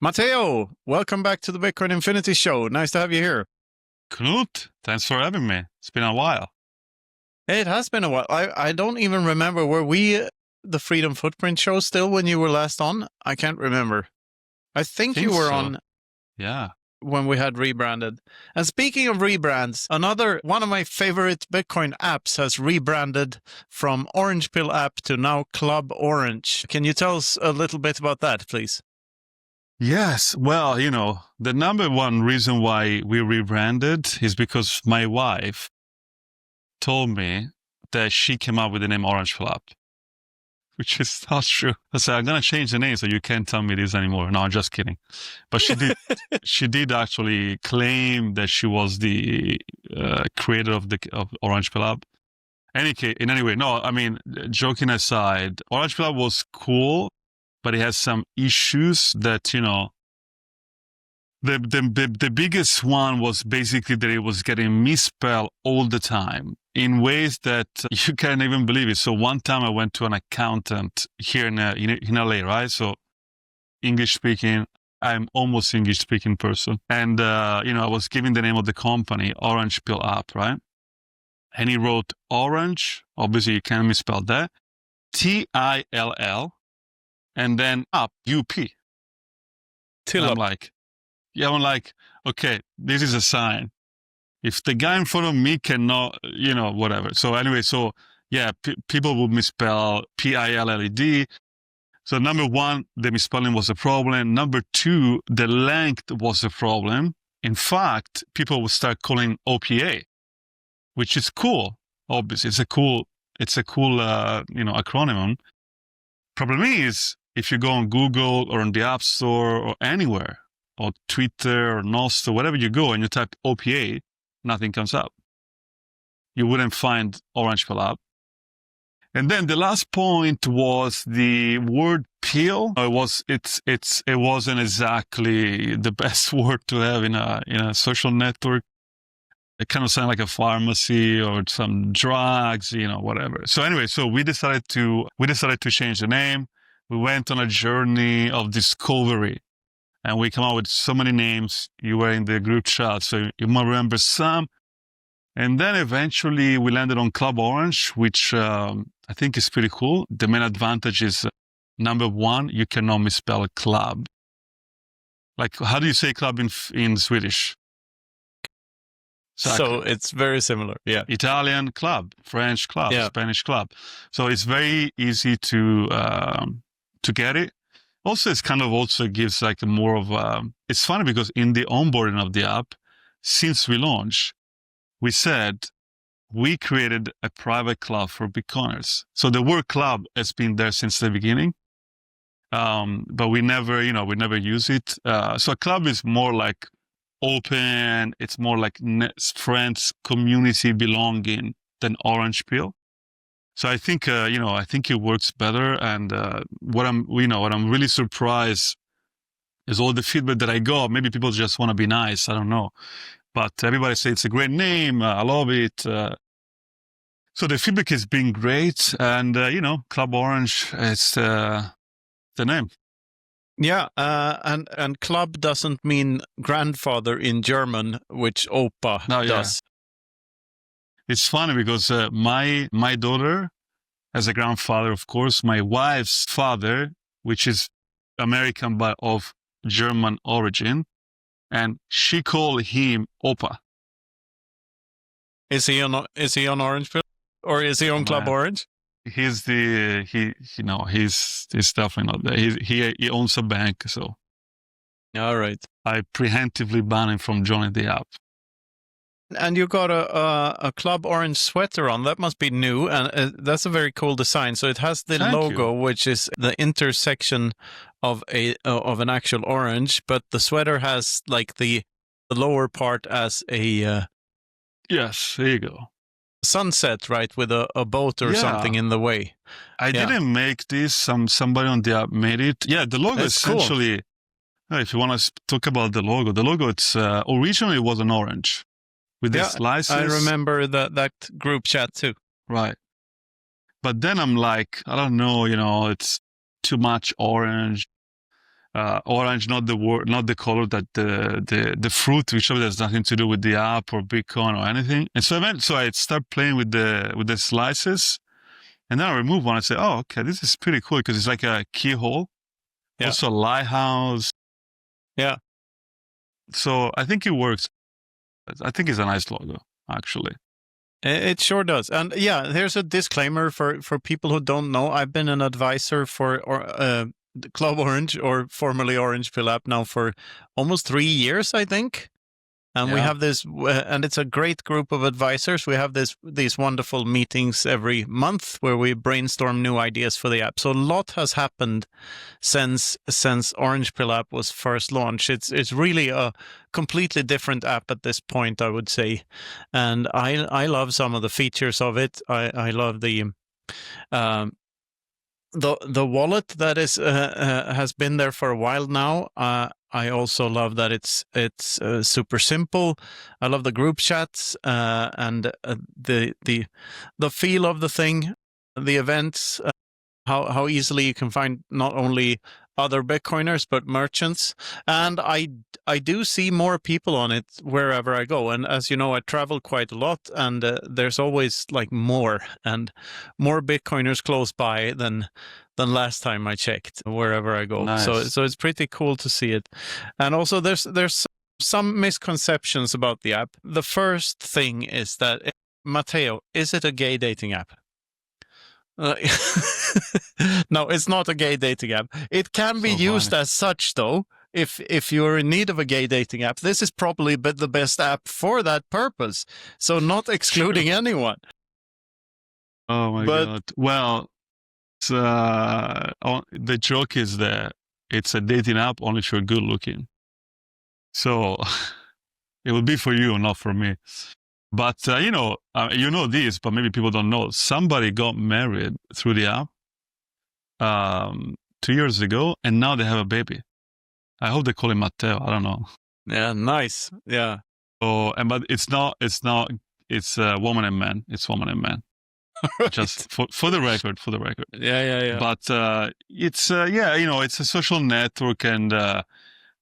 Matteo, welcome back to the Bitcoin Infinity Show. Nice to have you here. Knut, thanks for having me. It's been a while. It has been a while. I don't even remember. Were we the Freedom Footprint show still when you were last on? I can't remember. I think you were so. on Yeah. when we had rebranded. And speaking of rebrands, one of my favorite Bitcoin apps has rebranded from Orange Pill app to now Club Orange. Can you tell us a little bit about that, please? Yes. Well, the number one reason why we rebranded is because my wife told me that she came up with the name Orange Club, which is not true. I said, I'm going to change the name so you can't tell me this anymore. No, I'm just kidding. But she did, she did actually claim that she was the creator of Orange Club. Anyway, no, I mean, joking aside, Orange Club was cool, but it has some issues that, the biggest one was basically that it was getting misspelled all the time in ways that you can't even believe it. So one time I went to an accountant here in LA, right? So English speaking, I'm almost English speaking person. And, I was giving the name of the company, Orange Pill App, right? And he wrote Orange, obviously you can't misspell that, T-I-L-L, and then up, U-P. I'm like, okay, this is a sign. If the guy in front of me cannot, whatever. So anyway, people would misspell P-I-L-L-E-D. So number one, the misspelling was a problem. Number two, the length was a problem. In fact, people would start calling OPA, which is cool. Obviously, it's a cool, acronym. Problem is, if you go on Google or on the App Store or anywhere, or Twitter or Nostr, wherever you go, and you type OPA, nothing comes up. You wouldn't find Orange Pill app. And then the last point was the word pill. It wasn't exactly the best word to have in a social network. It kind of sounded like a pharmacy or some drugs, whatever. So anyway, we decided to change the name. We went on a journey of discovery, and we come up with so many names. You were in the group chat, so you might remember some. And then eventually we landed on Club Orange, which I think is pretty cool. The main advantage is, number one, you cannot misspell club. Like, how do you say club in Swedish? So it's very similar. Yeah. Italian club, French club, Spanish club. So it's very easy to get it. Also, it's kind of also gives like more of it's funny because in the onboarding of the app, since we launched, we said we created a private club for Bitcoiners. So the word club has been there since the beginning. But we never use it. So a club is more like open. It's more like friends, community belonging than Orange Pill. So I think, it works better. And what I'm really surprised is all the feedback that I got. Maybe people just want to be nice. I don't know. But everybody says it's a great name. I love it. So the feedback has been great. And, Club Orange is the name. Yeah, and club doesn't mean grandfather in German, which Opa does. It's funny because my daughter has a grandfather, of course. My wife's father, which is American but of German origin, and she called him Opa. Is he on Orange Pill, or is he on Club Orange? He's definitely not there. He owns a bank, so. All right. I preemptively banned him from joining the app. And you got a Club Orange sweater on. That must be new, and that's a very cool design. So it has the logo, which is the intersection of an actual orange, but the sweater has like the lower part as a. Yes, there you go. Sunset, right, with a boat or something in the way. I didn't make this. Somebody on the app made it. Yeah, the logo is essentially. Cool. If you want to talk about the logo, it's originally was an orange with the slices. I remember that group chat too. Right, but then I'm like, I don't know, it's too much orange. Orange, not the color that the fruit, which has nothing to do with the app or Bitcoin or anything. And so I start playing with the slices, and then I remove one. I say, oh, okay, this is pretty cool because it's like a keyhole, also a lighthouse. Yeah. So I think it works. I think it's a nice logo, actually. It sure does. And yeah, here's a disclaimer for people who don't know. I've been an advisor for Club Orange, or formerly Orange Pill app, now for almost 3 years, I think. And we have this, and it's a great group of advisors. We have these wonderful meetings every month where we brainstorm new ideas for the app. So a lot has happened since Orange Pill app was first launched. It's really a completely different app at this point, I would say. And I love some of the features of it. I love the wallet that is has been there for a while now. I also love that it's super simple. I love the group chats and the feel of the thing, the events, how easily you can find not only other Bitcoiners but merchants. And I do see more people on it wherever I go. And as you know, I travel quite a lot, and there's always like more Bitcoiners close by than last time I checked wherever I go. Nice. So it's pretty cool to see it. And also there's some misconceptions about the app. The first thing is that, Matteo, is it a gay dating app? No, it's not a gay dating app. It can be used as such, though. If you're in need of a gay dating app, this is probably the best app for that purpose. So not excluding anyone. Oh my God. Well, the joke is that it's a dating app only if you're good looking. So it will be for you, not for me. But, you know this, but maybe people don't know. Somebody got married through the app 2 years ago, and now they have a baby. I hope they call him Matteo. I don't know. Yeah, nice. Yeah. Oh, but it's woman and man. It's woman and man. Right. Just for the record. Yeah. But it's it's a social network, and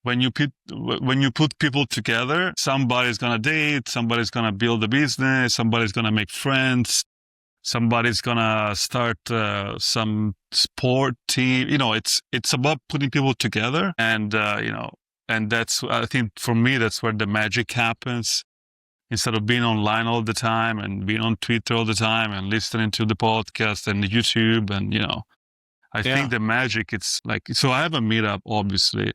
when you put people together, somebody's gonna date, somebody's gonna build a business, somebody's gonna make friends, somebody's gonna start some sport team. It's about putting people together, and and that's, I think, for me, that's where the magic happens. Instead of being online all the time and being on Twitter all the time and listening to the podcast and YouTube, and I think the magic, it's like, so I have a meetup, obviously.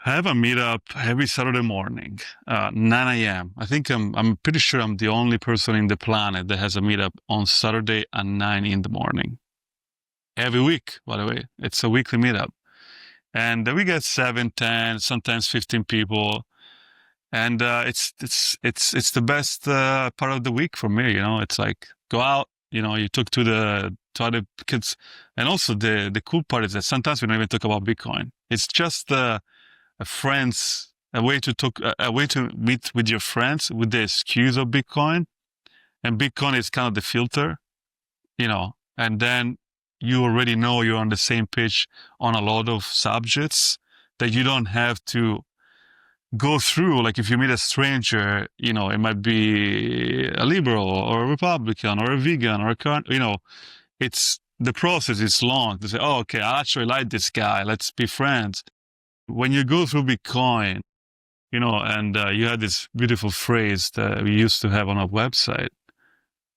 I have a meetup every Saturday morning, 9 a.m. I think I'm pretty sure I'm the only person in the planet that has a meetup on Saturday at 9 in the morning. Every week, by the way. It's a weekly meetup. And we get 7, 10, sometimes 15 people. And it's the best part of the week for me. It's like, go out, you talk to other kids. And also the cool part is that sometimes we don't even talk about Bitcoin. It's just a way to meet with your friends with the excuse of Bitcoin. And Bitcoin is kind of the filter, and then you already know you're on the same page on a lot of subjects that you don't have to go through. Like if you meet a stranger, it might be a liberal or a Republican or a vegan or it's, the process is long to say, oh, okay, I actually like this guy, let's be friends. When you go through Bitcoin, and you had this beautiful phrase that we used to have on our website,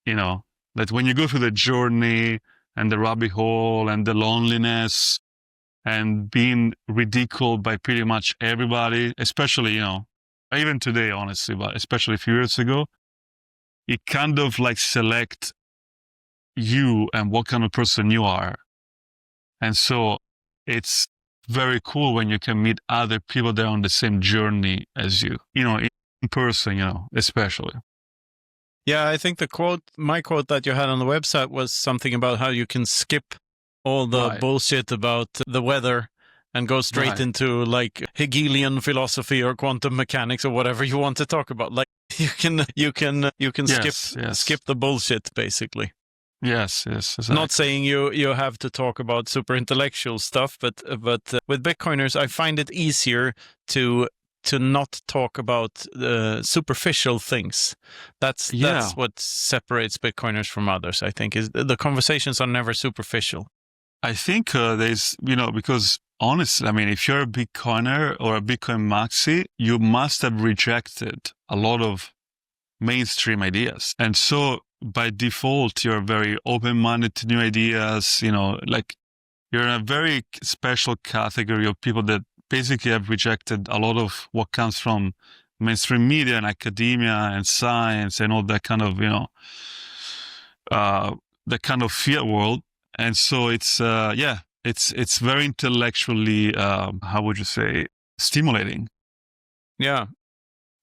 that when you go through the journey and the rabbit hole and the loneliness and being ridiculed by pretty much everybody, especially, even today, honestly, but especially a few years ago, it kind of like select you and what kind of person you are. And so it's very cool when you can meet other people that are on the same journey as you, in person, especially. Yeah, I think my quote that you had on the website was something about how you can skip all the bullshit about the weather and go straight into like Hegelian philosophy or quantum mechanics or whatever you want to talk about. Like you can skip the bullshit, basically. Yes, exactly. Not saying you have to talk about super intellectual stuff, but with Bitcoiners, I find it easier to not talk about superficial things. That's what separates Bitcoiners from others. I think is the conversations are never superficial. I think there's because honestly, I mean, if you're a Bitcoiner or a Bitcoin maxi, you must have rejected a lot of mainstream ideas, and so by default, you're very open-minded to new ideas. Like you're in a very special category of people that basically have rejected a lot of what comes from mainstream media and academia and science and all that kind of, that kind of fiat world. And so it's very intellectually, how would you say, stimulating. Yeah.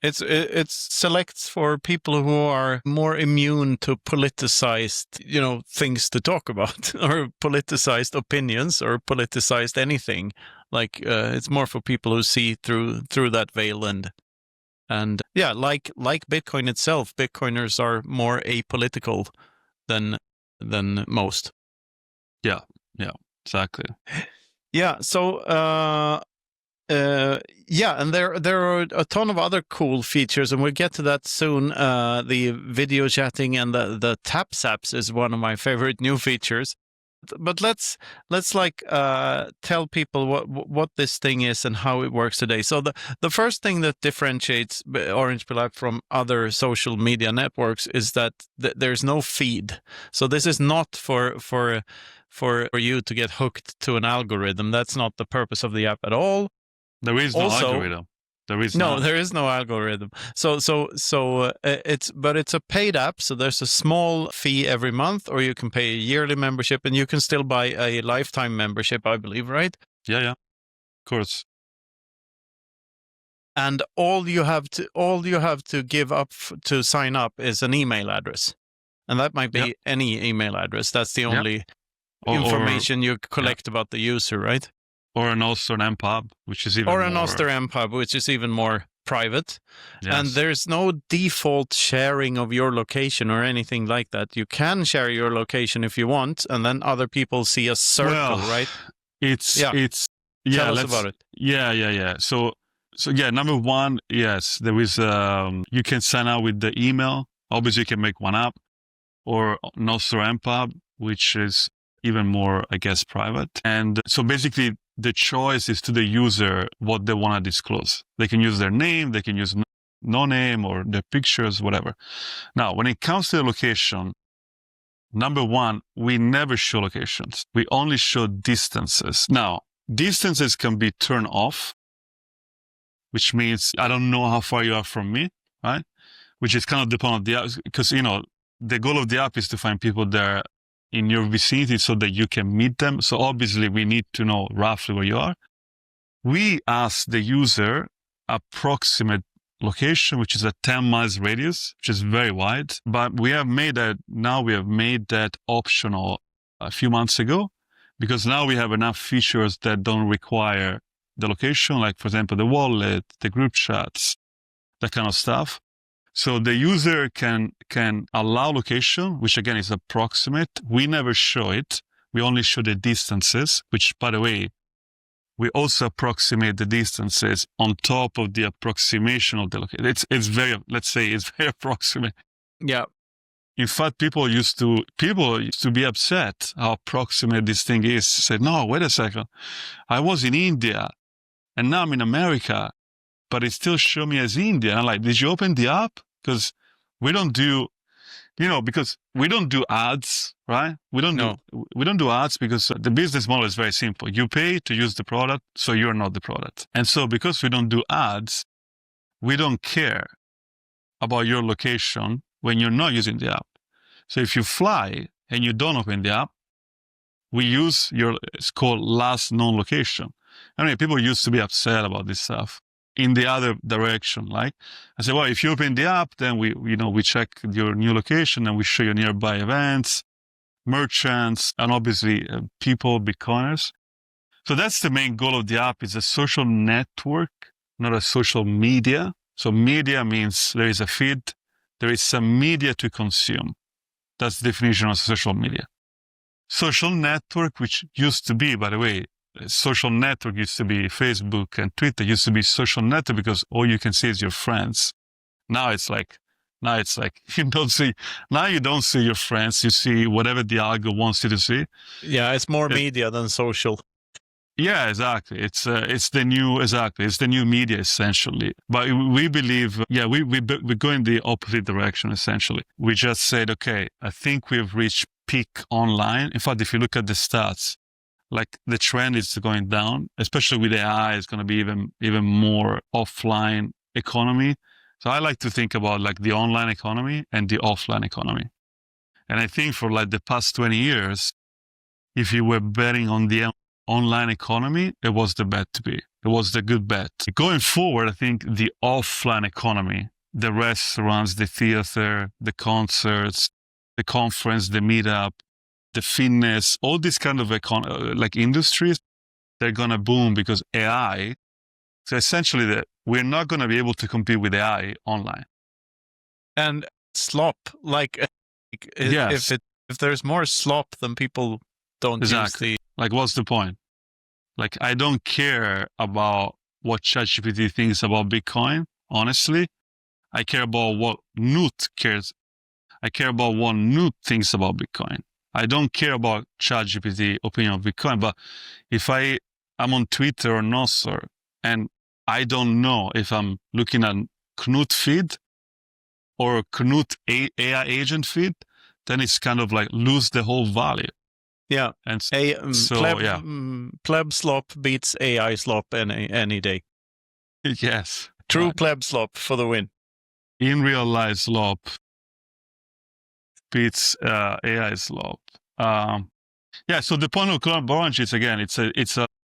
It selects for people who are more immune to politicized, things to talk about, or politicized opinions, or politicized anything. Like it's more for people who see through that veil and yeah, like Bitcoin itself, Bitcoiners are more apolitical than most. Yeah, exactly. Yeah, so and there are a ton of other cool features, and we'll get to that soon. The video chatting and the tap zaps is one of my favorite new features. But let's tell people what this thing is and how it works today. So the first thing that differentiates Orange Pill app from other social media networks is that there's no feed. So this is not for you to get hooked to an algorithm. That's not the purpose of the app at all. There is no algorithm. There is no algorithm. So it's a paid app. So there's a small fee every month, or you can pay a yearly membership, and you can still buy a lifetime membership, I believe, right? Yeah, of course. And all you have to give up to sign up is an email address, and that might be any email address. That's the only information you collect about the user, right? Or an Oster MPub, which is even more... Or an Oster MPub, which is even more private. Yes. And there's no default sharing of your location or anything like that. You can share your location if you want, and then other people see a circle, right? Tell us about it. Yeah. So number one, yes, there is, you can sign out with the email. Obviously, you can make one up, or an Oster MPub, which is even more, I guess, private. And so basically, the choice is to the user what they want to disclose. They can use their name, they can use no name, or their pictures, whatever. Now, when it comes to the location, number one, we never show locations. We only show distances. Now, distances can be turned off, which means I don't know how far you are from me, right? Which is kind of dependent on the app, because, the goal of the app is to find people there in your vicinity so that you can meet them. So obviously we need to know roughly where you are. We ask the user approximate location, which is a 10 miles radius, which is very wide. But we have made that optional a few months ago, because now we have enough features that don't require the location, like, for example, the wallet, the group chats, that kind of stuff. So the user can allow location, which again is approximate. We never show it. We only show the distances, which, by the way, we also approximate the distances on top of the approximation of the location. It's very approximate. Yeah. In fact, people used to be upset how approximate this thing is. Said, no, wait a second. I was in India and now I'm in America, but it still show me as India. And I'm like, did you open the app? Because we don't do, because we don't do ads, right? We don't do ads because the business model is very simple. You pay to use the product, so you're not the product. And so because we don't do ads, we don't care about your location when you're not using the app. So if you fly and you don't open the app, we use it's called last known location. I mean, people used to be upset about this stuff in the other direction. Like I said, well, if you open the app, then we check your new location and we show you nearby events, merchants, and obviously people, Bitcoiners. So that's the main goal of the app. It's a social network, not a social media. So media means there is a feed, there is some media to consume. That's the definition of social media. Social network, which used to be, by the way, social network used to be Facebook and Twitter used to be social network because all you can see is your friends. Now it's like you don't see your friends. You see whatever the algo wants you to see. Yeah, it's more media than social. Yeah, exactly. It's the new media essentially. But we believe, we go in the opposite direction essentially. We just said, okay, I think we've reached peak online. In fact, if you look at the stats, like the trend is going down, especially with AI, it's going to be even more offline economy. So I like to think about like the online economy and the offline economy. And I think for like the past 20 years, if you were betting on the online economy, it was the bet to be. It was the good bet. Going forward, I think the offline economy, the restaurants, the theater, the concerts, the conference, the meetup, the fitness, all these kind of like industries, they're going to boom because AI. So essentially, we're not going to be able to compete with AI online. And slop, like yes. if there's more slop, then people don't exactly. use the... Like, what's the point? Like, I don't care about what ChatGPT thinks about Bitcoin, honestly. I care about what Knut cares. I care about what Knut thinks about Bitcoin. I don't care about ChatGPT opinion of Bitcoin. But if I'm on Twitter or Nostr and I don't know if I'm looking at Knut feed or Knut AI agent feed, then it's kind of like lose the whole value. Yeah, and pleb slop beats AI slop any day. Yes, true pleb slop for the win. In real life, slop beats AI slop. So the point of Club Orange is again,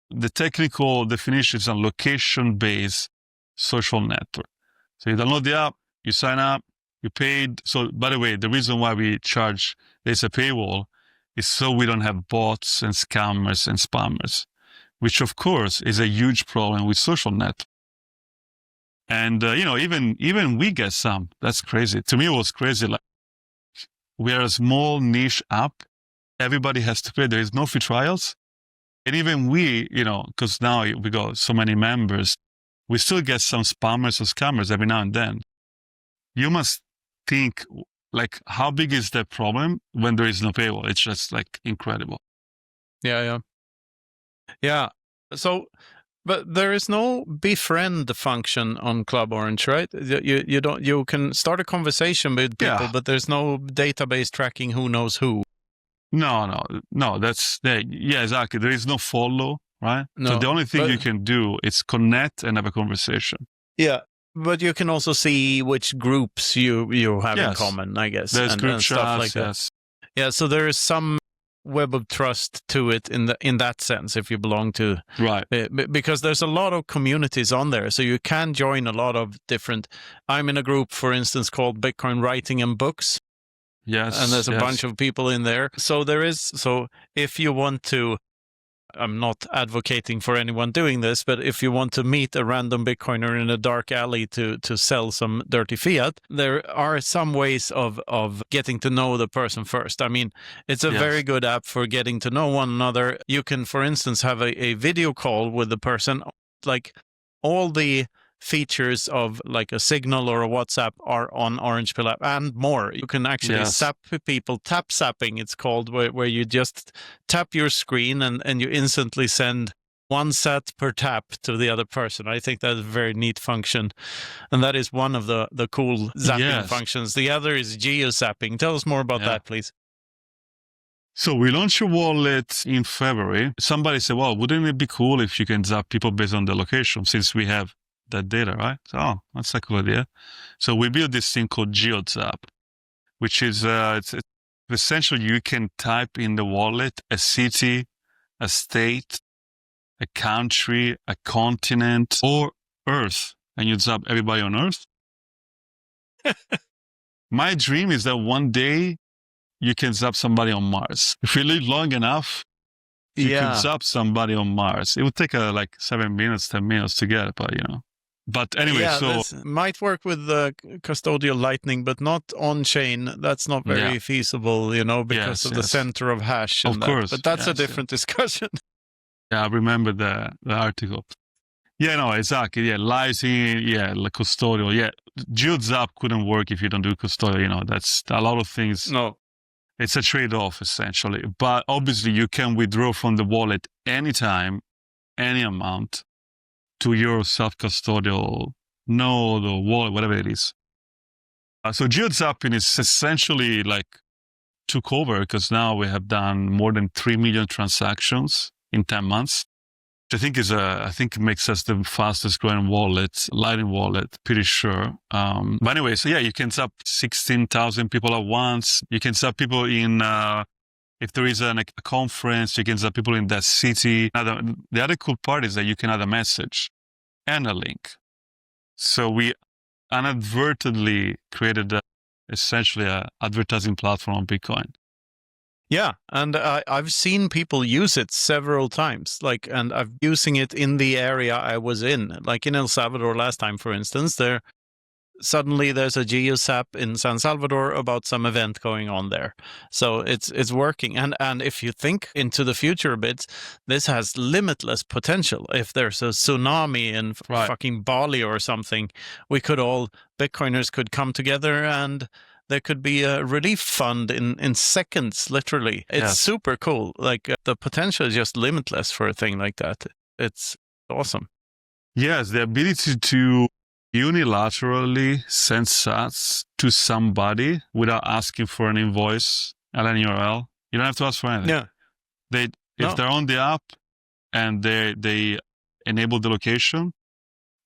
the technical definition is a location-based social network. So you download the app, you sign up, you paid. So by the way, the reason why we charge there's a paywall is so we don't have bots and scammers and spammers, which of course is a huge problem with social net. And, even we get some. That's crazy. To me, it was crazy. Like, we are a small niche app. Everybody has to pay. There is no free trials. And even we, because now we got so many members, we still get some spammers or scammers every now and then. You must think, like, how big is that problem when there is no paywall? It's just like incredible. Yeah. So, but there is no befriend function on Club Orange, right? You can start a conversation with people, but there's no database tracking who knows who. No. Exactly. There is no follow, right? No, so the only thing you can do is connect and have a conversation. Yeah. But you can also see which groups you have in common, I guess. There's group chats, stuff like that. Yeah, so there is some web of trust to it in that sense if you belong to... Right. Because there's a lot of communities on there, so you can join a lot of different... I'm in a group, for instance, called Bitcoin Writing and Books. Yes. And there's a bunch of people in there. So if you want to... I'm not advocating for anyone doing this, but if you want to meet a random Bitcoiner in a dark alley to sell some dirty fiat, there are some ways of getting to know the person first. I mean, it's a very good app for getting to know one another. You can, for instance, have a video call with the person. Like, all the features of like a Signal or a WhatsApp are on Orange Pill app and more. You can actually zap people, tap zapping it's called, where you just tap your screen and you instantly send one sat per tap to the other person. I think that's a very neat function. And that is one of the cool zapping functions. The other is Geozapping. Tell us more about that, please. So we launched a wallet in February. Somebody said, well, wouldn't it be cool if you can zap people based on the location, since we have that data, right? So, that's a cool idea. So we built this thing called Geozap, which is it's essentially you can type in the wallet a city, a state, a country, a continent, or Earth, and you zap everybody on Earth. My dream is that one day you can zap somebody on Mars. If you live long enough, you can zap somebody on Mars. It would take like 7 minutes, 10 minutes to get it, but But anyway, yeah, so this might work with the custodial Lightning, but not on chain. That's not very feasible, because of the center of hash. Of course. But that's a different discussion. Yeah, I remember the article. Yeah, no, exactly. Yeah, Lysing, like custodial. Yeah, Geozap couldn't work if you don't do custodial. That's a lot of things. No. It's a trade-off, essentially. But obviously, you can withdraw from the wallet anytime, any amount, to your self-custodial node or wallet, whatever it is. So Geozapping is essentially like took over because now we have done more than 3 million transactions in 10 months. Which I think makes us the fastest growing wallet, Lightning wallet, pretty sure. But anyway, so yeah, you can zap 16,000 people at once. You can zap people in, if there is a conference, you can zap people in that city. Now, the other cool part is that you can add a message and a link. So we inadvertently created essentially an advertising platform on Bitcoin. Yeah, and I've seen people use it several times. And I'm using it in the area I was in, like in El Salvador last time, for instance. Suddenly there's a Geozap in San Salvador about some event going on there. So it's working. And if you think into the future a bit, this has limitless potential. If there's a tsunami in fucking Bali or something, Bitcoiners could come together and there could be a relief fund in seconds, literally. It's super cool. The potential is just limitless for a thing like that. It's awesome. Yes, the ability to unilaterally send sats to somebody without asking for an invoice at an URL. You don't have to ask for anything. Yeah. If they're on the app and they enable the location,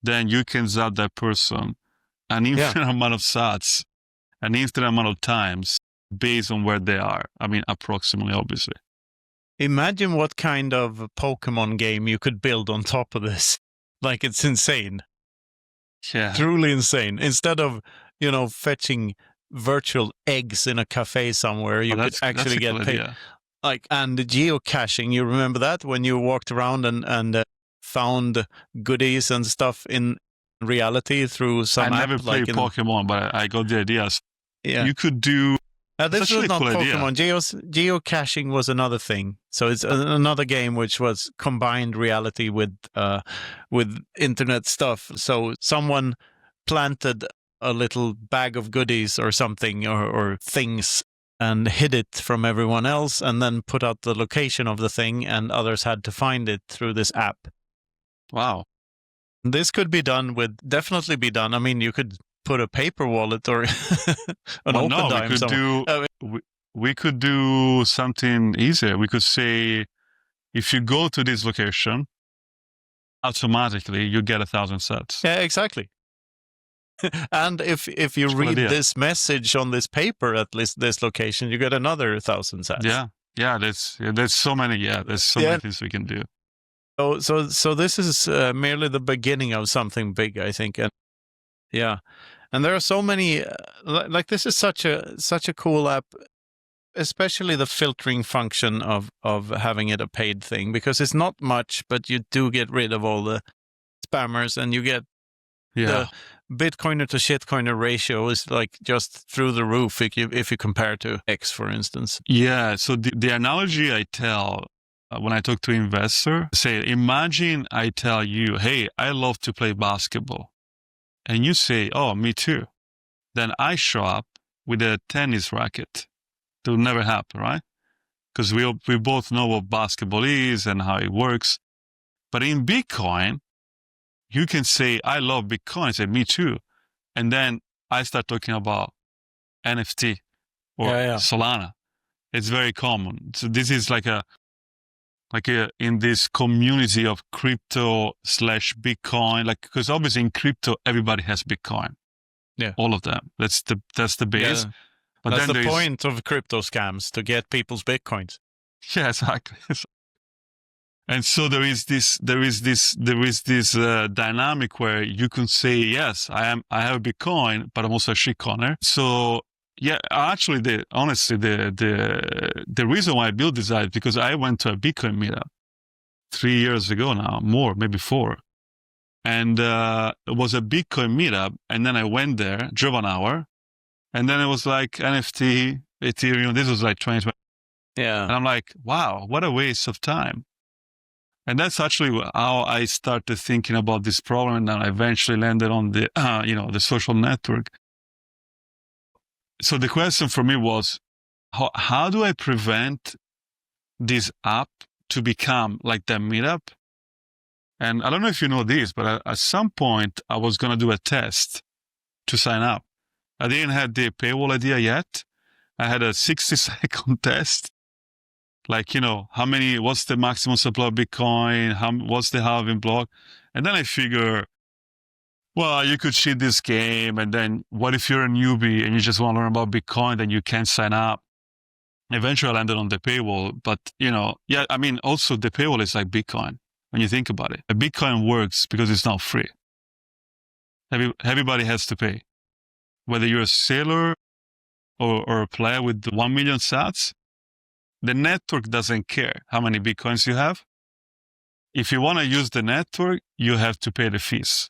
then you can zap that person an infinite amount of sats, an infinite amount of times based on where they are. I mean, approximately, obviously. Imagine what kind of Pokemon game you could build on top of this. It's insane. Yeah. Truly insane. Instead of, fetching virtual eggs in a cafe somewhere, you could actually get paid. And the geocaching, you remember that? When you walked around and found goodies and stuff in reality through some app. I never played Pokemon, but I got the ideas. Yeah. You could do... this was not Pokemon. Geocaching was another thing. So it's another game which was combined reality with internet stuff. So someone planted a little bag of goodies or something or things and hid it from everyone else and then put out the location of the thing and others had to find it through this app. Wow. This could be done definitely be done. I mean, you could put a paper wallet or we could do something easier. We could say, if you go to this location, automatically you get 1,000 sats. Yeah, exactly. And if you read this message on this paper at least this location, you get another 1,000 sats. Yeah. There's so many. Yeah, there's so many things we can do. So this is merely the beginning of something big, I think. And and there are so many. This is such a cool app, especially the filtering function of having it a paid thing, because it's not much, but you do get rid of all the spammers and you get the Bitcoiner to shitcoiner ratio is just through the roof if you compare to X, for instance. Yeah. So the analogy I tell when I talk to investor, say, imagine I tell you, hey, I love to play basketball. And you say, oh, me too. Then I show up with a tennis racket. It will never happen, right? Because we both know what basketball is and how it works. But in Bitcoin, you can say, I love Bitcoin. I say, me too. And then I start talking about NFT or Solana. It's very common. So this is in this community of crypto / Bitcoin, because obviously in crypto, everybody has Bitcoin. Yeah. All of them. That's the base. Yeah. But that's the point of crypto scams, to get people's Bitcoins. Yeah, exactly. And so there is this dynamic where you can say, yes, I have a Bitcoin, but I'm also a shitcoiner. So yeah, actually, the reason why I built this is because I went to a Bitcoin meetup 3 years ago now, more, maybe 4. And it was a Bitcoin meetup. And then I went there, drove an hour. And then it was like NFT, Ethereum. This was like 2020. Yeah. And I'm like, wow, what a waste of time. And that's actually how I started thinking about this problem. And then I eventually landed on the, the social network. So the question for me was, how do I prevent this app to become like the meetup? And I don't know if you know this, but at some point I was going to do a test to sign up. I didn't have the paywall idea yet. I had a 60-second test. Like, what's the maximum supply of Bitcoin? What's the halving block? And then I figure, well, you could cheat this game. And then what if you're a newbie and you just want to learn about Bitcoin, then you can't sign up. Eventually I landed on the paywall. But, also the paywall is like Bitcoin when you think about it. Bitcoin works because it's not free. Everybody has to pay. Whether you're a sailor or a player with 1 million sats, the network doesn't care how many Bitcoins you have. If you want to use the network, you have to pay the fees.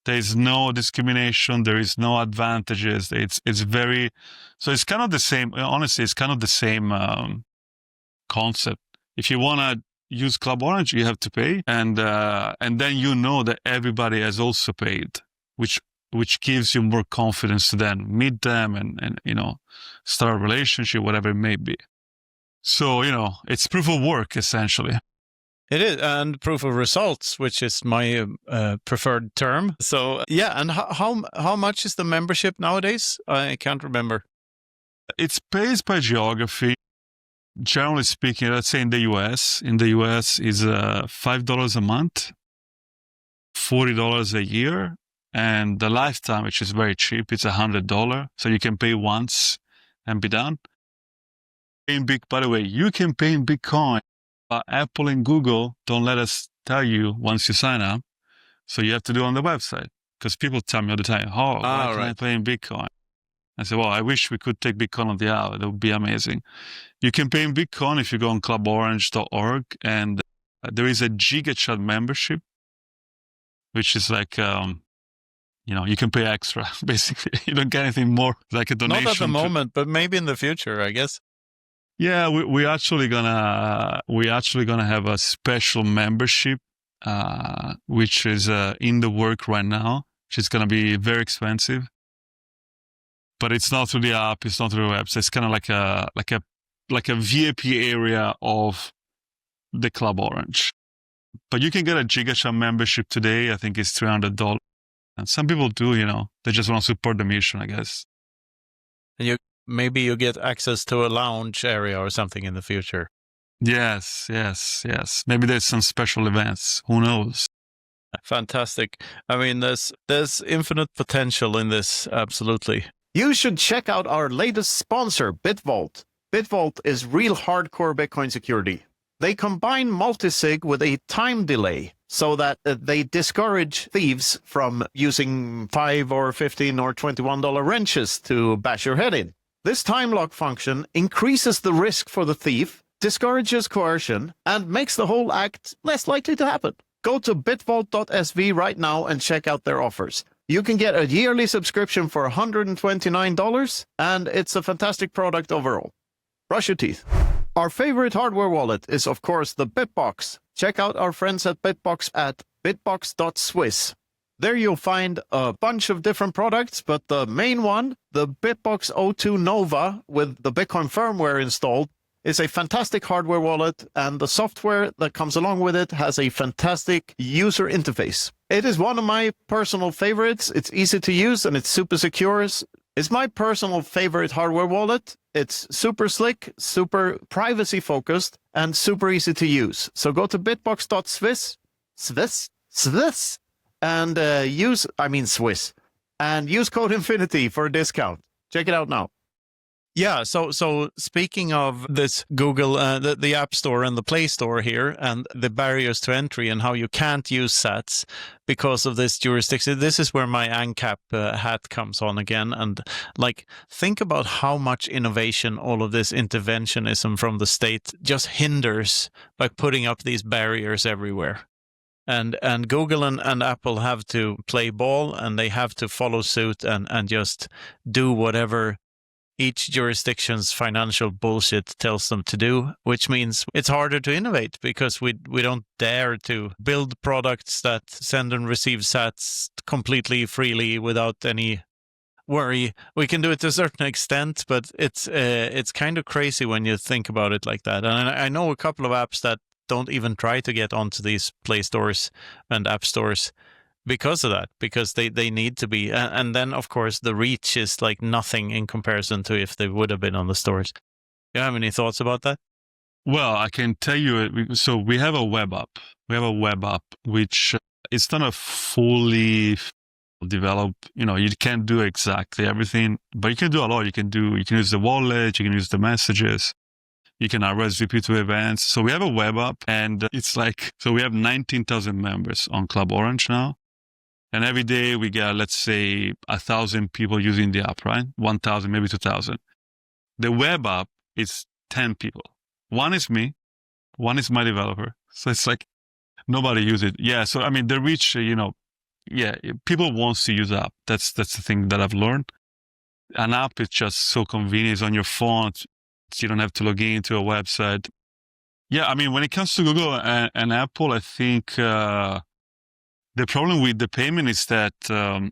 There is no discrimination. There is no advantages. So it's kind of the same. Honestly, it's kind of the same concept. If you want to use Club Orange, you have to pay, and then that everybody has also paid, which gives you more confidence to then meet them and start a relationship, whatever it may be. So, it's proof of work, essentially. It is, and proof of results, which is my preferred term. So, yeah, and how much is the membership nowadays? I can't remember. It's based by geography. Generally speaking, let's say in the US is $5 a month, $40 a year, and the lifetime, which is very cheap, it's $100. So you can pay once and be done. By the way, you can pay in Bitcoin. Apple and Google don't let us tell you once you sign up. So you have to do it on the website. Because people tell me all the time, why can I pay in Bitcoin? I say, well, I wish we could take Bitcoin on the app. That would be amazing. You can pay in Bitcoin if you go on cluborange.org. And there is a GigaChat membership, which is like, you can pay extra. Basically, you don't get anything more, like a donation. Not at the moment, but maybe in the future, I guess. Yeah, we're actually gonna have a special membership, which is in the work right now, which is gonna be very expensive. But it's not through the app, it's not through the website. It's kind of like a VIP area of the Club Orange. But you can get a GigaChat membership today. I think it's $300. And some people do, they just want to support the mission, I guess. And maybe you get access to a lounge area or something in the future. Yes. Maybe there's some special events. Who knows? Fantastic. I mean, there's infinite potential in this, absolutely. You should check out our latest sponsor, BitVault. BitVault is real hardcore Bitcoin security. They combine multisig with a time delay so that they discourage thieves from using $5 or $15 or $21 wrenches to bash your head in. This time lock function increases the risk for the thief, discourages coercion, and makes the whole act less likely to happen. Go to bitvault.sv right now and check out their offers. You can get a yearly subscription for $129, and it's a fantastic product overall. Brush your teeth. Our favorite hardware wallet is, of course, the Bitbox. Check out our friends at Bitbox at bitbox.swiss. There you'll find a bunch of different products, but the main one, the Bitbox O2 Nova with the Bitcoin firmware installed, is a fantastic hardware wallet, and the software that comes along with it has a fantastic user interface. It is one of my personal favorites. It's easy to use and it's super secure. It's my personal favorite hardware wallet. It's super slick, super privacy focused, and super easy to use. So go to bitbox.swiss, and Swiss, and use code Infinity for a discount. Check it out now. Yeah, so speaking of this Google, the App Store and the Play Store here, and the barriers to entry and how you can't use sats because of this jurisdiction, this is where my ANCAP hat comes on again. And think about how much innovation all of this interventionism from the state just hinders by putting up these barriers everywhere. And Google and Apple have to play ball, and they have to follow suit and just do whatever each jurisdiction's financial bullshit tells them to do, which means it's harder to innovate because we don't dare to build products that send and receive sats completely freely without any worry. We can do it to a certain extent, but it's kind of crazy when you think about it like that. And I know a couple of apps that don't even try to get onto these Play stores and app stores because of that, because they need to be. And then, of course, the reach is like nothing in comparison to if they would have been on the stores. Do you have any thoughts about that? Well, I can tell you, so we have a web app. We have a web app, which it's not a fully developed, you can't do exactly everything, but you can do a lot. You can use the wallet, you can use the messages, you can RSVP to events. So we have a web app, and so we have 19,000 members on Club Orange now. And every day we get, let's say, 1,000 people using the app, right? 1,000, maybe 2,000. The web app is 10 people. One is me. One is my developer. So it's like nobody uses it. Yeah. So, I mean, the reach, people want to use the app. That's the thing that I've learned. An app is just so convenient. It's on your phone. So you don't have to log into a website. Yeah. I mean, when it comes to Google and Apple, I think, the problem with the payment is that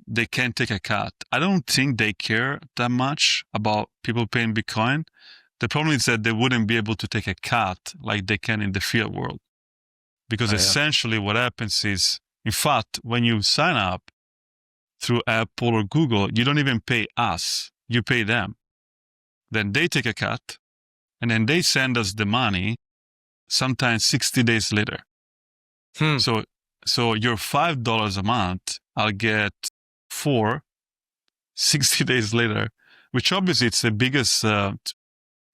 they can't take a cut. I don't think they care that much about people paying Bitcoin. The problem is that they wouldn't be able to take a cut like they can in the fiat world. Because essentially what happens is, in fact, when you sign up through Apple or Google, you don't even pay us. You pay them. Then they take a cut, and then they send us the money sometimes 60 days later. So your $5 a month, I'll get 60 days later, which obviously it's the biggest,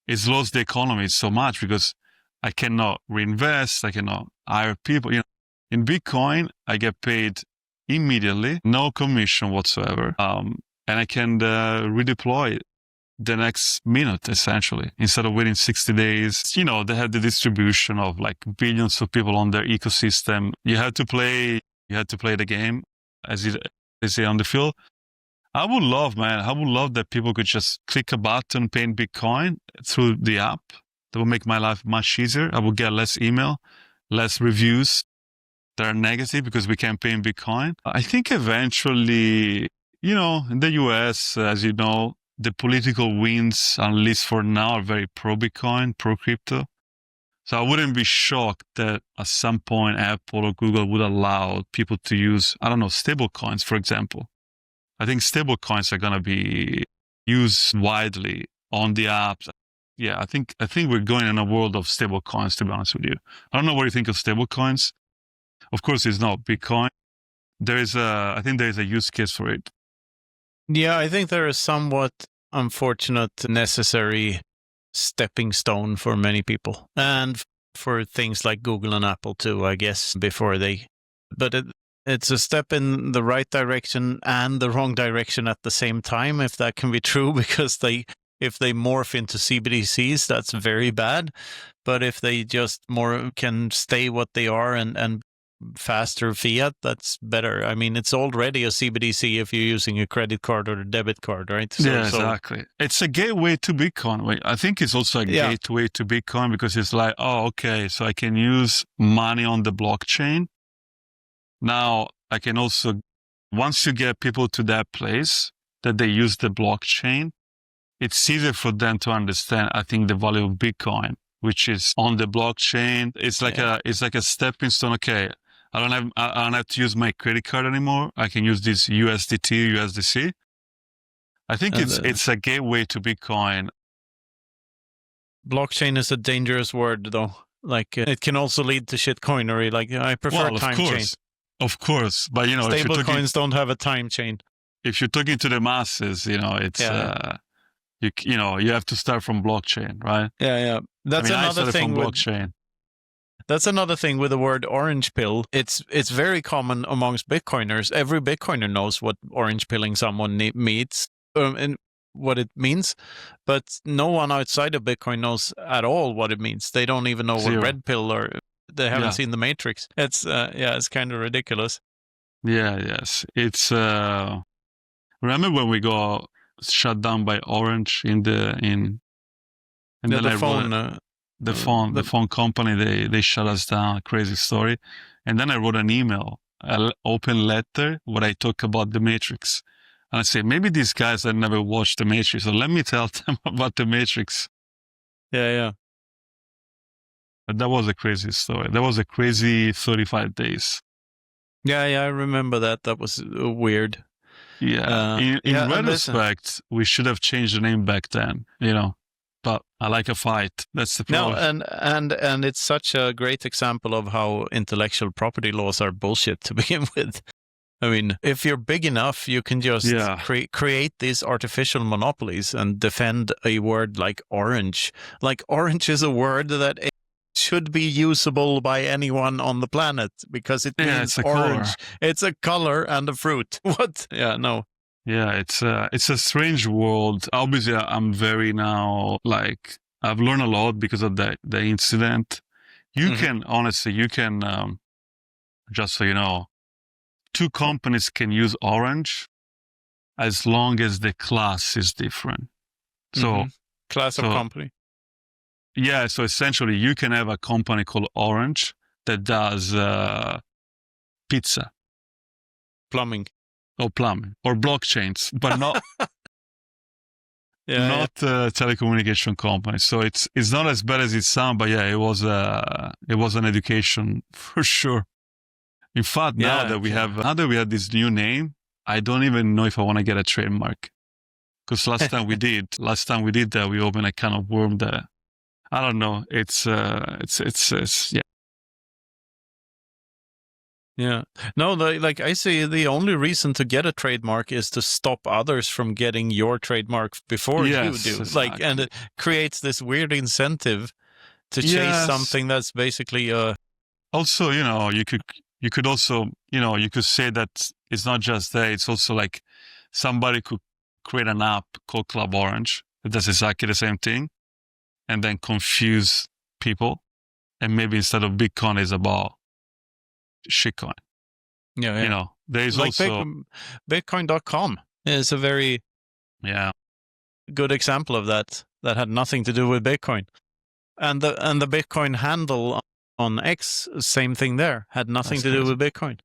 it's lost the economy so much because I cannot reinvest, I cannot hire people. In Bitcoin, I get paid immediately, no commission whatsoever, and I can redeploy the next minute, essentially, instead of waiting 60 days. They have the distribution of like billions of people on their ecosystem. You have to play the game, as they say on the field. I would love that people could just click a button, pay in Bitcoin through the app. That would make my life much easier. I would get less email, less reviews that are negative because we can't pay in Bitcoin. I think eventually, in the US, as you know, the political winds, at least for now, are very pro-Bitcoin, pro-crypto. So I wouldn't be shocked that at some point Apple or Google would allow people to use, stablecoins, for example. I think stablecoins are going to be used widely on the apps. Yeah, I think we're going in a world of stablecoins, to be honest with you. I don't know what you think of stablecoins. Of course, it's not Bitcoin. I think there is a use case for it. Yeah, I think there is somewhat unfortunate, necessary stepping stone for many people, and for things like Google and Apple too, I guess, but it's a step in the right direction and the wrong direction at the same time, if that can be true, because if they morph into CBDCs, that's very bad. But if they just more can stay what they are and faster fiat, that's better. I mean, it's already a CBDC if you're using a credit card or a debit card, right? Exactly. It's a gateway to Bitcoin. I think it's also a gateway to Bitcoin because it's like, so I can use money on the blockchain. Now, I can also, once you get people to that place that they use the blockchain, it's easier for them to understand, I think, the value of Bitcoin, which is on the blockchain. It's like a stepping stone. Okay, I don't have to use my credit card anymore. I can use this USDC. I think it's a gateway to Bitcoin. Blockchain is a dangerous word, though. Like, it can also lead to shitcoinery. Like, I prefer time chain. Of course, but stablecoins don't have a time chain. If you're talking to the masses, it's you have to start from blockchain, right? Yeah. That's another thing from blockchain. That's another thing with the word orange pill. It's very common amongst Bitcoiners. Every Bitcoiner knows what orange pilling someone means and what it means, but no one outside of Bitcoin knows at all what it means. They don't even know what red pill or they haven't seen the Matrix. It's it's kind of ridiculous. Yeah, yes. It's remember when we got shut down by Orange the phone company, they shut us down, crazy story. And then I wrote an email, an open letter, what I talk about the Matrix. And I say, maybe these guys have never watched the Matrix, so let me tell them about the Matrix. Yeah. But that was a crazy story. That was a crazy 35 days. Yeah, I remember that. That was weird. Yeah. In retrospect, we should have changed the name back then, But I like a fight. That's the problem. No, and it's such a great example of how intellectual property laws are bullshit to begin with. I mean, if you're big enough, you can just create these artificial monopolies and defend a word like orange. Like orange is a word that should be usable by anyone on the planet because it means orange. Color. It's a color and a fruit. What? Yeah, no. Yeah, it's a strange world. Obviously, I'm very now, I've learned a lot because of the incident. You can, honestly, just so you know, 2 companies can use orange as long as the class is different. So class of company. Yeah, so essentially you can have a company called Orange that does pizza. Plumbing. Or blockchains, but not telecommunication company. So it's not as bad as it sounds, but it was an education for sure. In fact, now that we have this new name, I don't even know if I want to get a trademark. Because last time we did that, we opened a can of worm that I don't know. It's yeah. Yeah. No, I say the only reason to get a trademark is to stop others from getting your trademark before you do. Exactly. And it creates this weird incentive to chase something that's basically Also, you could also, you could say that it's not just that, it's also like somebody could create an app called Club Orange that does exactly the same thing and then confuse people. And maybe instead of Bitcoin, it's about shitcoin. Yeah. There's like also Bitcoin.com is a very good example of that had nothing to do with Bitcoin. And the Bitcoin handle on X, same thing there, had nothing to do with Bitcoin.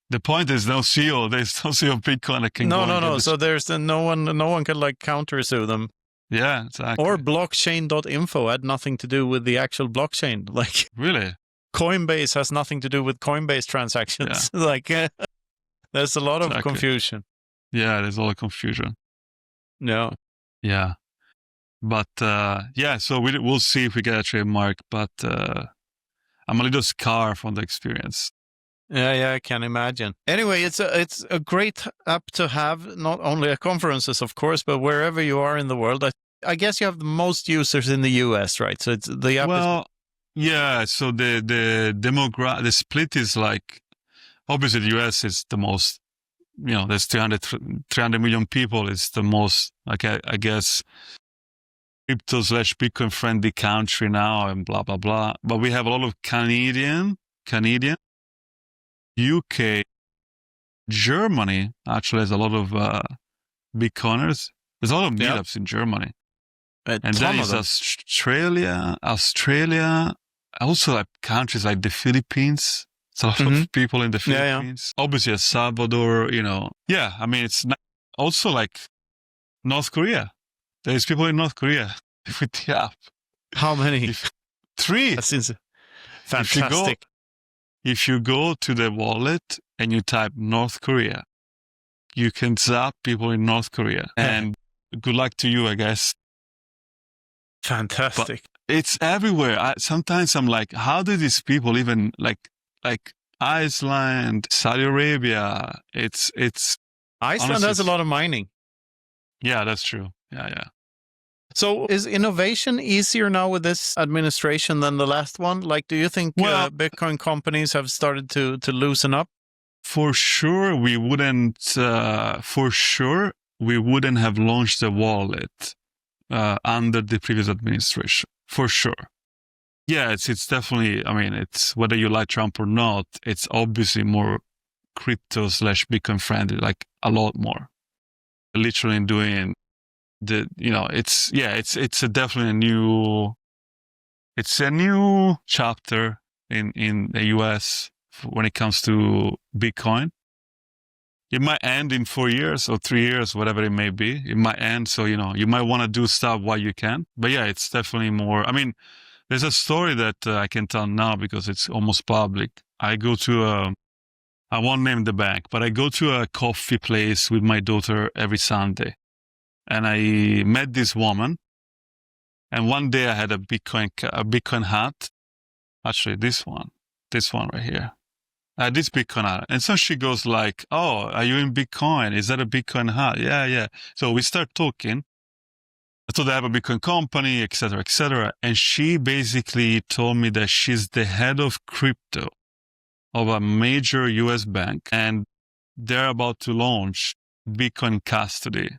The point is no CEO. There's no CEO of Bitcoin that can go. No. So there's no one can countersue them. Yeah, exactly. Or blockchain.info had nothing to do with the actual blockchain. Really? Coinbase has nothing to do with Coinbase transactions. Yeah. There's a lot of confusion. Yeah, there's a lot of confusion. No. Yeah. But, so we'll see if we get a trademark, but I'm a little scarred from the experience. Yeah, I can imagine. Anyway, it's a great app to have, not only at conferences, of course, but wherever you are in the world. I guess you have the most users in the US, right? So it's the app. Yeah. So the split is obviously the US is the most. There's 300 million people. It's the most. I guess crypto/Bitcoin friendly country now, and blah blah blah. But we have a lot of Canadian. UK, Germany actually has a lot of Bitcoiners. There's a lot of meetups in Germany. And then it's Australia, also countries like the Philippines. It's a lot of people in the Philippines. Yeah. Obviously, Salvador, Yeah, I mean, it's also North Korea. There's people in North Korea with the app. How many? 3. That's fantastic. If you go to the wallet and you type North Korea, you can zap people in North Korea. And good luck to you, I guess. Fantastic. But it's everywhere. Sometimes I'm like, how do these people even like Iceland, Saudi Arabia? It's Iceland honestly, has a lot of mining. Yeah, that's true. Yeah. So is innovation easier now with this administration than the last one? Do you think Bitcoin companies have started to loosen up? For sure, we wouldn't have launched the wallet under the previous administration. For sure. Yeah, it's definitely, I mean, it's whether you like Trump or not, it's obviously more crypto / Bitcoin friendly, like a lot more. Literally doing it's definitely it's a new chapter in the US when it comes to Bitcoin. It might end in 4 years or 3 years, whatever it may be. It might end. So, you might want to do stuff while you can. But yeah, it's definitely more. I mean, there's a story that I can tell now because it's almost public. I go to I won't name the bank, but I go to a coffee place with my daughter every Sunday. And I met this woman. And one day I had a Bitcoin hat. Actually, this one right here. This Bitcoin hat. And so she goes like, "Oh, are you in Bitcoin? Is that a Bitcoin hat?" Yeah. So we start talking. So they have a Bitcoin company, et cetera, et cetera. And she basically told me that she's the head of crypto of a major US bank. And they're about to launch Bitcoin custody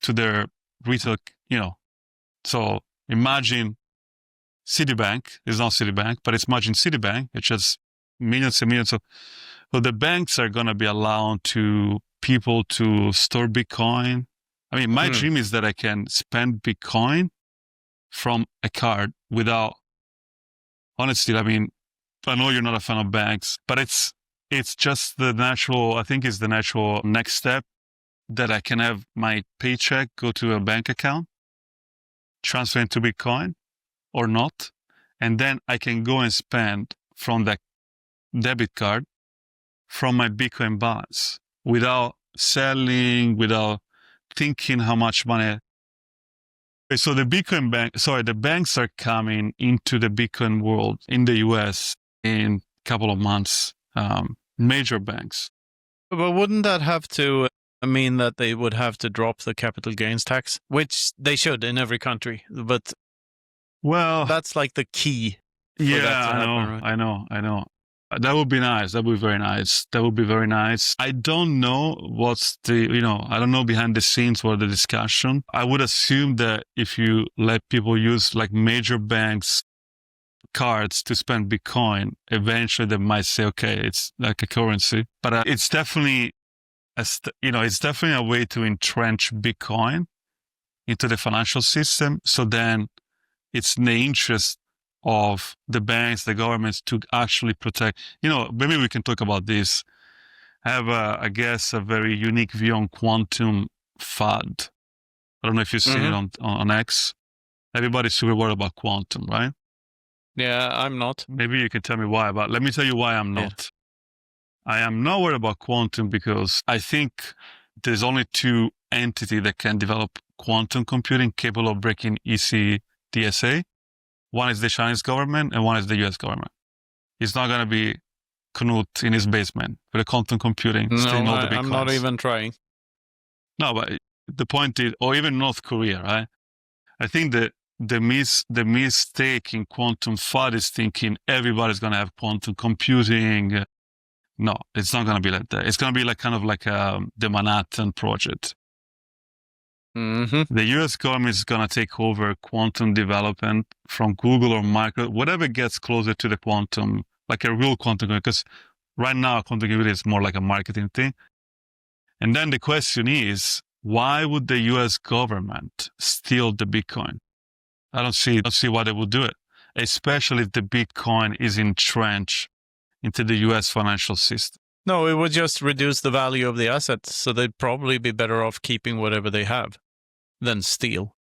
to their retail, So imagine Citibank, it's not Citibank, but it's imagine Citibank, which has millions and millions of, so the banks are going to be allowed to people to store Bitcoin. I mean, my dream is that I can spend Bitcoin from a card without, honestly, I mean, I know you're not a fan of banks, but it's just I think it's the natural next step that I can have my paycheck go to a bank account, transfer into Bitcoin or not, and then I can go and spend from that debit card from my Bitcoin balance without selling, without thinking how much money. So the banks are coming into the Bitcoin world in the US in a couple of months, major banks. But wouldn't that have to mean that they would have to drop the capital gains tax, which they should in every country? But that's like the key. I know. That would be nice. That would be very nice. I don't know I don't know behind the scenes what the discussion. I would assume that if you let people use like major banks cards to spend Bitcoin, eventually they might say, okay, it's like a currency. But it's definitely it's definitely a way to entrench Bitcoin into the financial system. So then it's in the interest of the banks, the governments to actually protect, maybe we can talk about this. I have, I guess, a very unique view on quantum FUD. I don't know if you've seen it on X. Everybody's super worried about quantum, right? Yeah, I'm not. Maybe you can tell me why, but let me tell you why I'm not. Yeah. I am not worried about quantum because I think there's only two entities that can develop quantum computing capable of breaking ECDSA. One is the Chinese government and one is the US government. It's not going to be Knut in his basement with a quantum computing. I'm not even trying. No, but the point is, or even North Korea, right? I think that the mistake in quantum FUD is thinking everybody's going to have quantum computing. No, it's not going to be like that. It's going to be like kind of like the Manhattan Project. The US government is going to take over quantum development from Google or Microsoft, whatever gets closer to the quantum, like a real quantum, because right now quantum computing is more like a marketing thing. And then the question is, why would the US government steal the Bitcoin? I don't see why they would do it, especially if the Bitcoin is entrenched into the US financial system. No, it would just reduce the value of the assets. So they'd probably be better off keeping whatever they have than steal.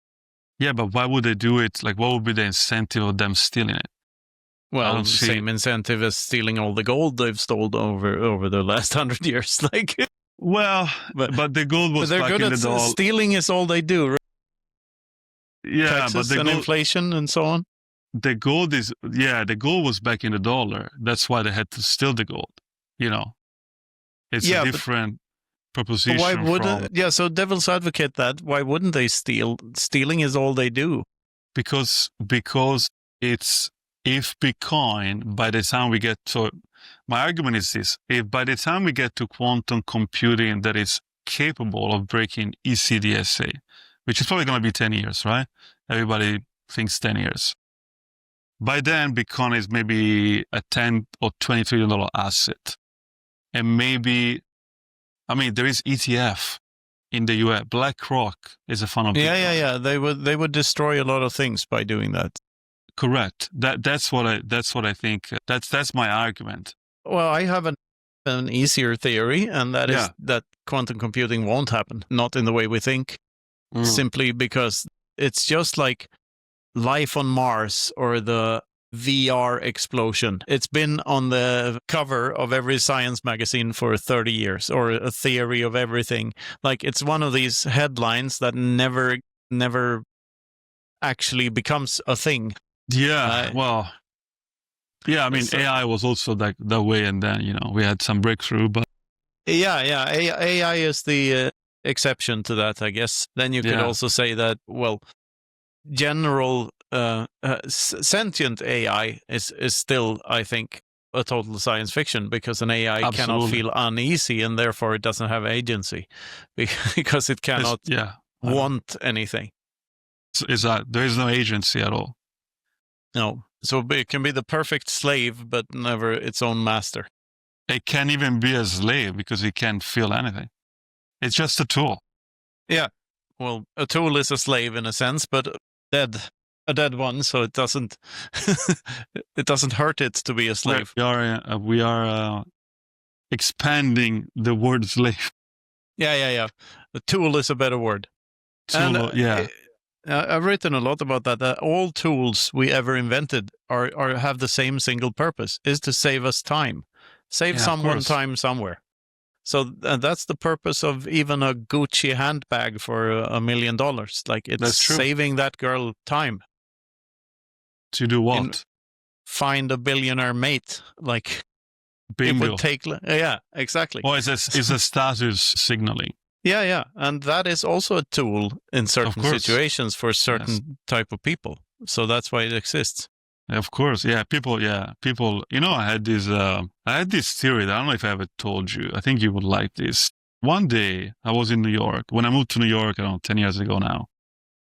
Yeah, but why would they do it? Like, what would be the incentive of them stealing it? Well, same incentive as stealing all the gold they've stolen over the last 100 years. Like, well, but the gold was back in the dollar. Stealing is all they do. Right? Yeah, taxes and inflation and so on. The gold was back in the dollar. That's why they had to steal the gold. It's a different proposition. Why wouldn't? So devil's advocate that. Why wouldn't they steal? Stealing is all they do. Because it's, if Bitcoin, by the time we get to, my argument is this: if by the time we get to quantum computing that is capable of breaking ECDSA, which is probably going to be 10 years, right? Everybody thinks 10 years. by then Bitcoin is maybe a 10 or $20 trillion asset. And maybe, I mean, there is ETF in the US. BlackRock is a fund of Bitcoin. Yeah. They would destroy a lot of things by doing that. Correct. That's what I think. That's my argument. Well, I have an easier theory, and that is that quantum computing won't happen, not in the way we think, simply because it's just like life on Mars or the VR explosion. It's been on the cover of every science magazine for 30 years, or a theory of everything. Like, it's one of these headlines that never actually becomes a thing. Yeah, I mean, AI was also that way, and then, we had some breakthrough, but... Yeah, AI is the exception to that, I guess. Then you could also say that, well, general sentient AI is still, I think, a total science fiction, because an AI cannot feel uneasy, and therefore it doesn't have agency, because it cannot want anything. Is that there is no agency at all? No. So it can be the perfect slave, but never its own master. It can't even be a slave because it can't feel anything. It's just a tool. Yeah. Well, a tool is a slave in a sense, but a dead one, so it doesn't it doesn't hurt it to be a slave. We are expanding the word slave. Yeah. The tool is a better word. I've written a lot about that. All tools we ever invented have the same single purpose, is to save us time. Save someone time somewhere. So that's the purpose of even a Gucci handbag for $1 million. Like, it's saving that girl time. To do what? Find a billionaire mate. Like, bingo. It would take... Yeah, exactly. Well, it's a status signaling. Yeah. And that is also a tool in certain situations for certain type of people. So that's why it exists. Of course. Yeah. People. I had this theory that I don't know if I ever told you. I think you would like this. One day I was in New York. When I moved to New York, 10 years ago now,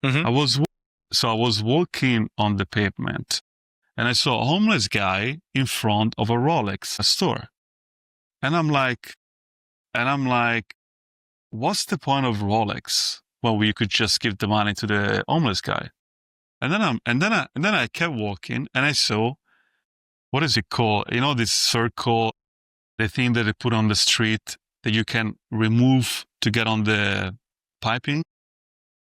I was walking on the pavement, and I saw a homeless guy in front of a Rolex store. And I'm like, what's the point of Rolex? Well, we could just give the money to the homeless guy. And then I kept walking, and I saw, what is it called? This circle, the thing that they put on the street that you can remove to get on the piping.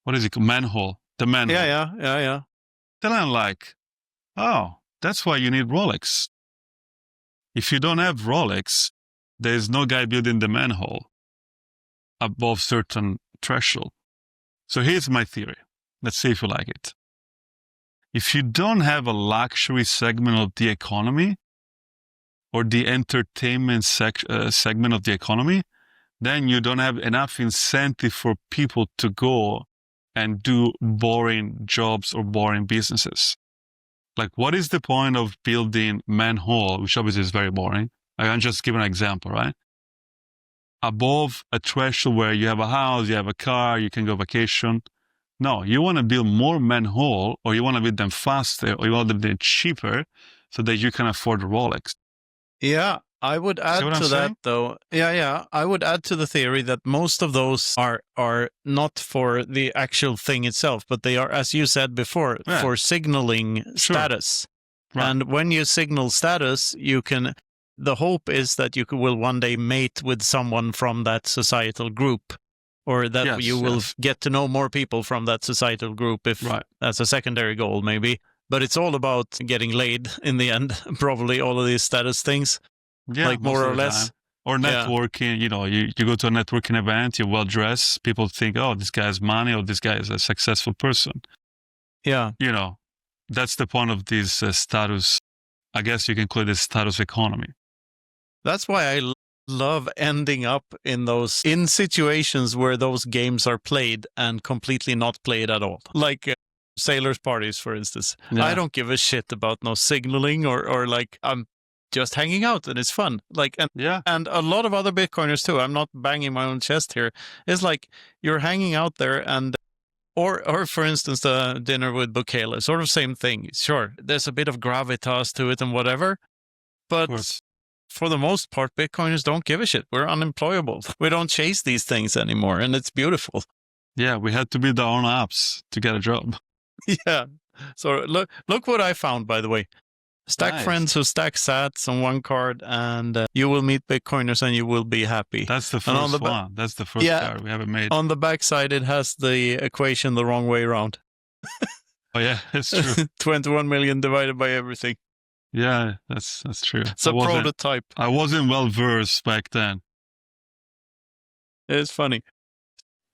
What is it called? Manhole. The manhole. Yeah. Then I'm like, oh, that's why you need Rolex. If you don't have Rolex, there's no guy building the manhole above certain threshold. So here's my theory. Let's see if you like it. If you don't have a luxury segment of the economy, or the entertainment segment of the economy, then you don't have enough incentive for people to go and do boring jobs or boring businesses. Like, what is the point of building manhole, which obviously is very boring? I'm just giving an example, right? Above a threshold where you have a house, you have a car, you can go vacation. No, you want to build more manhole, or you want to build them faster, or you want to build them cheaper so that you can afford a Rolex. Yeah, I would add to that, though. Yeah. I would add to the theory that most of those are not for the actual thing itself, but they are, as you said before, for signaling status. Right. And when you signal status, the hope is that you will one day mate with someone from that societal group, or that you will get to know more people from that societal group, if that's a secondary goal, maybe. But it's all about getting laid in the end, probably, all of these status things, like more or less. Or networking, you go to a networking event, you're well-dressed, people think, oh, this guy has money, or this guy is a successful person. Yeah. That's the point of this status. I guess you can call it a status economy. That's why I love ending up in situations where those games are played and completely not played at all. Like sailors' parties, for instance. Yeah. I don't give a shit about no signaling or like, I'm just hanging out and it's fun. Like, and a lot of other Bitcoiners too. I'm not banging my own chest here. It's like you're hanging out there and Or for instance, the dinner with Bukele, sort of same thing. Sure, there's a bit of gravitas to it and whatever, but for the most part, Bitcoiners don't give a shit. We're unemployable. We don't chase these things anymore, and it's beautiful. Yeah, we had to build our own apps to get a job. Yeah. So look what I found, by the way. Stack friends who stack sats on one card, and you will meet Bitcoiners and you will be happy. That's the first one. That's the first card we haven't made. On the back side, it has the equation the wrong way around. Oh, yeah, it's true. 21 million divided by everything. Yeah, that's true. It's a prototype. I wasn't well versed back then. It's funny.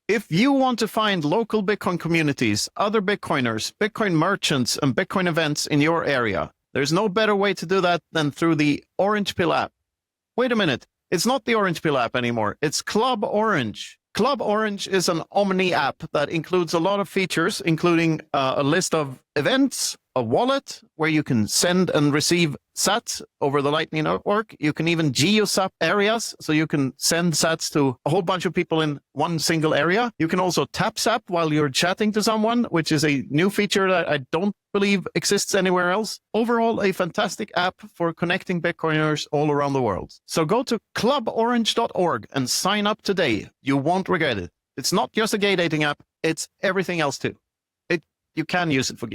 If you want to find local Bitcoin communities, other Bitcoiners, Bitcoin merchants, and Bitcoin events in your area, there's no better way to do that than through the Orange Pill app. Wait a minute. It's not the Orange Pill app anymore. It's Club Orange. Club Orange is an Omni app that includes a lot of features, including a list of events, a wallet where you can send and receive sats over the Lightning Network. You can even geozap areas, so you can send sats to a whole bunch of people in one single area. You can also tap zap while you're chatting to someone, which is a new feature that I don't believe exists anywhere else. Overall, a fantastic app for connecting Bitcoiners all around the world. So go to cluborange.org and sign up today. You won't regret it. It's not just a gay dating app. It's everything else too. You can use it for...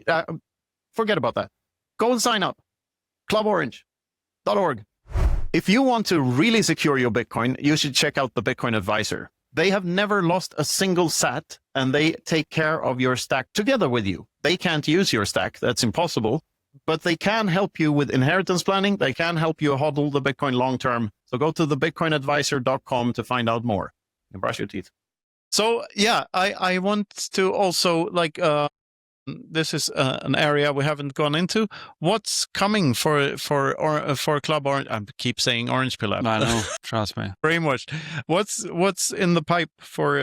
forget about that. Go and sign up. cluborange.org. If you want to really secure your Bitcoin, you should check out the Bitcoin Advisor. They have never lost a single sat, and they take care of your stack together with you. They can't use your stack. That's impossible. But they can help you with inheritance planning. They can help you hodl the Bitcoin long term. So go to thebitcoinadvisor.com to find out more. And brush your teeth. So, yeah, I want to also, this is an area we haven't gone into. What's coming for Club Orange? I keep saying Orange Pill app. I know, trust me. Brainwashed. What's in the pipe for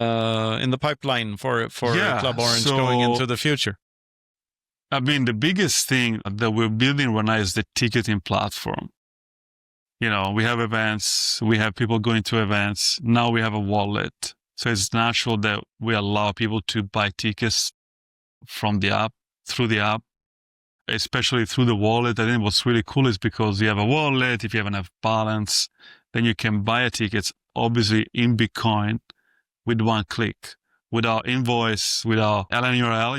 in the pipeline for Club Orange going into the future? I mean, the biggest thing that we're building right now is the ticketing platform. You know, we have events, we have people going to events. Now we have a wallet. So it's natural that we allow people to buy tickets from the app, through the app, especially through the wallet. I think what's really cool is because you have a wallet, if you have enough balance, then you can buy a ticket, obviously in Bitcoin, with one click, without invoice, without LNURL.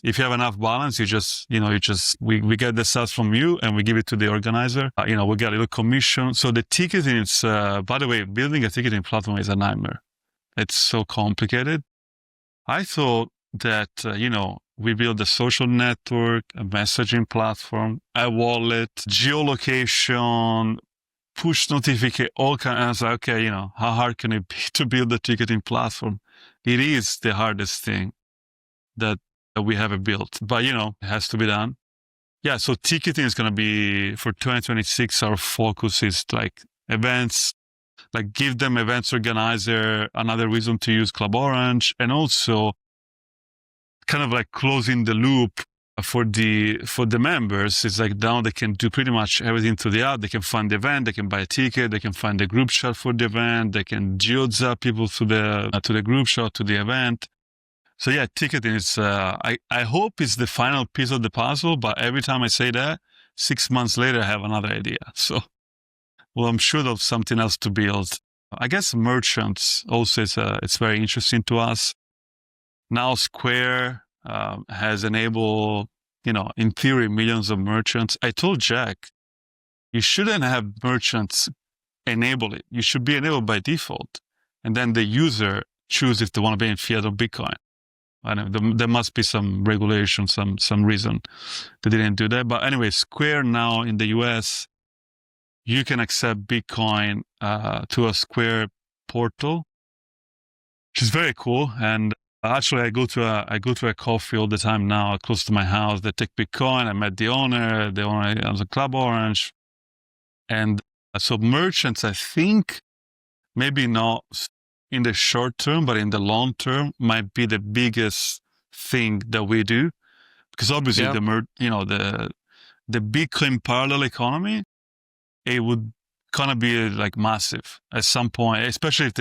If you have enough balance, we get the sats from you and we give it to the organizer. We get a little commission. So the ticketing is, by the way, building a ticketing platform is a nightmare. It's so complicated. I thought that, we build a social network, a messaging platform, a wallet, geolocation, push notification, all kinds. And I was like, okay, how hard can it be to build a ticketing platform? It is the hardest thing that we have built, but, it has to be done. Yeah, so ticketing is going to be, for 2026, our focus is like events, like give them events organizer another reason to use Club Orange, and also kind of like closing the loop for the members. It's like now they can do pretty much everything through the app. They can find the event, they can buy a ticket, they can find the group chat for the event, they can geozap people to the group chat, to the event. So yeah, ticketing is, I hope it's the final piece of the puzzle, but every time I say that, 6 months later, I have another idea. So, well, I'm sure there's something else to build. I guess merchants also, it's very interesting to us. Now Square has enabled, in theory, millions of merchants. I told Jack, you shouldn't have merchants enable it. You should be enabled by default. And then the user choose if they want to be in fiat or Bitcoin. I know there must be some regulation, some reason they didn't do that. But anyway, Square now in the US, you can accept Bitcoin to a Square portal, which is very cool. And actually, I go to a coffee all the time now, close to my house. They take Bitcoin. I met the owner. The owner has a Club Orange, and so merchants, I think, maybe not in the short term, but in the long term, might be the biggest thing that we do, because obviously the Bitcoin parallel economy, it would kind of be like massive at some point, especially if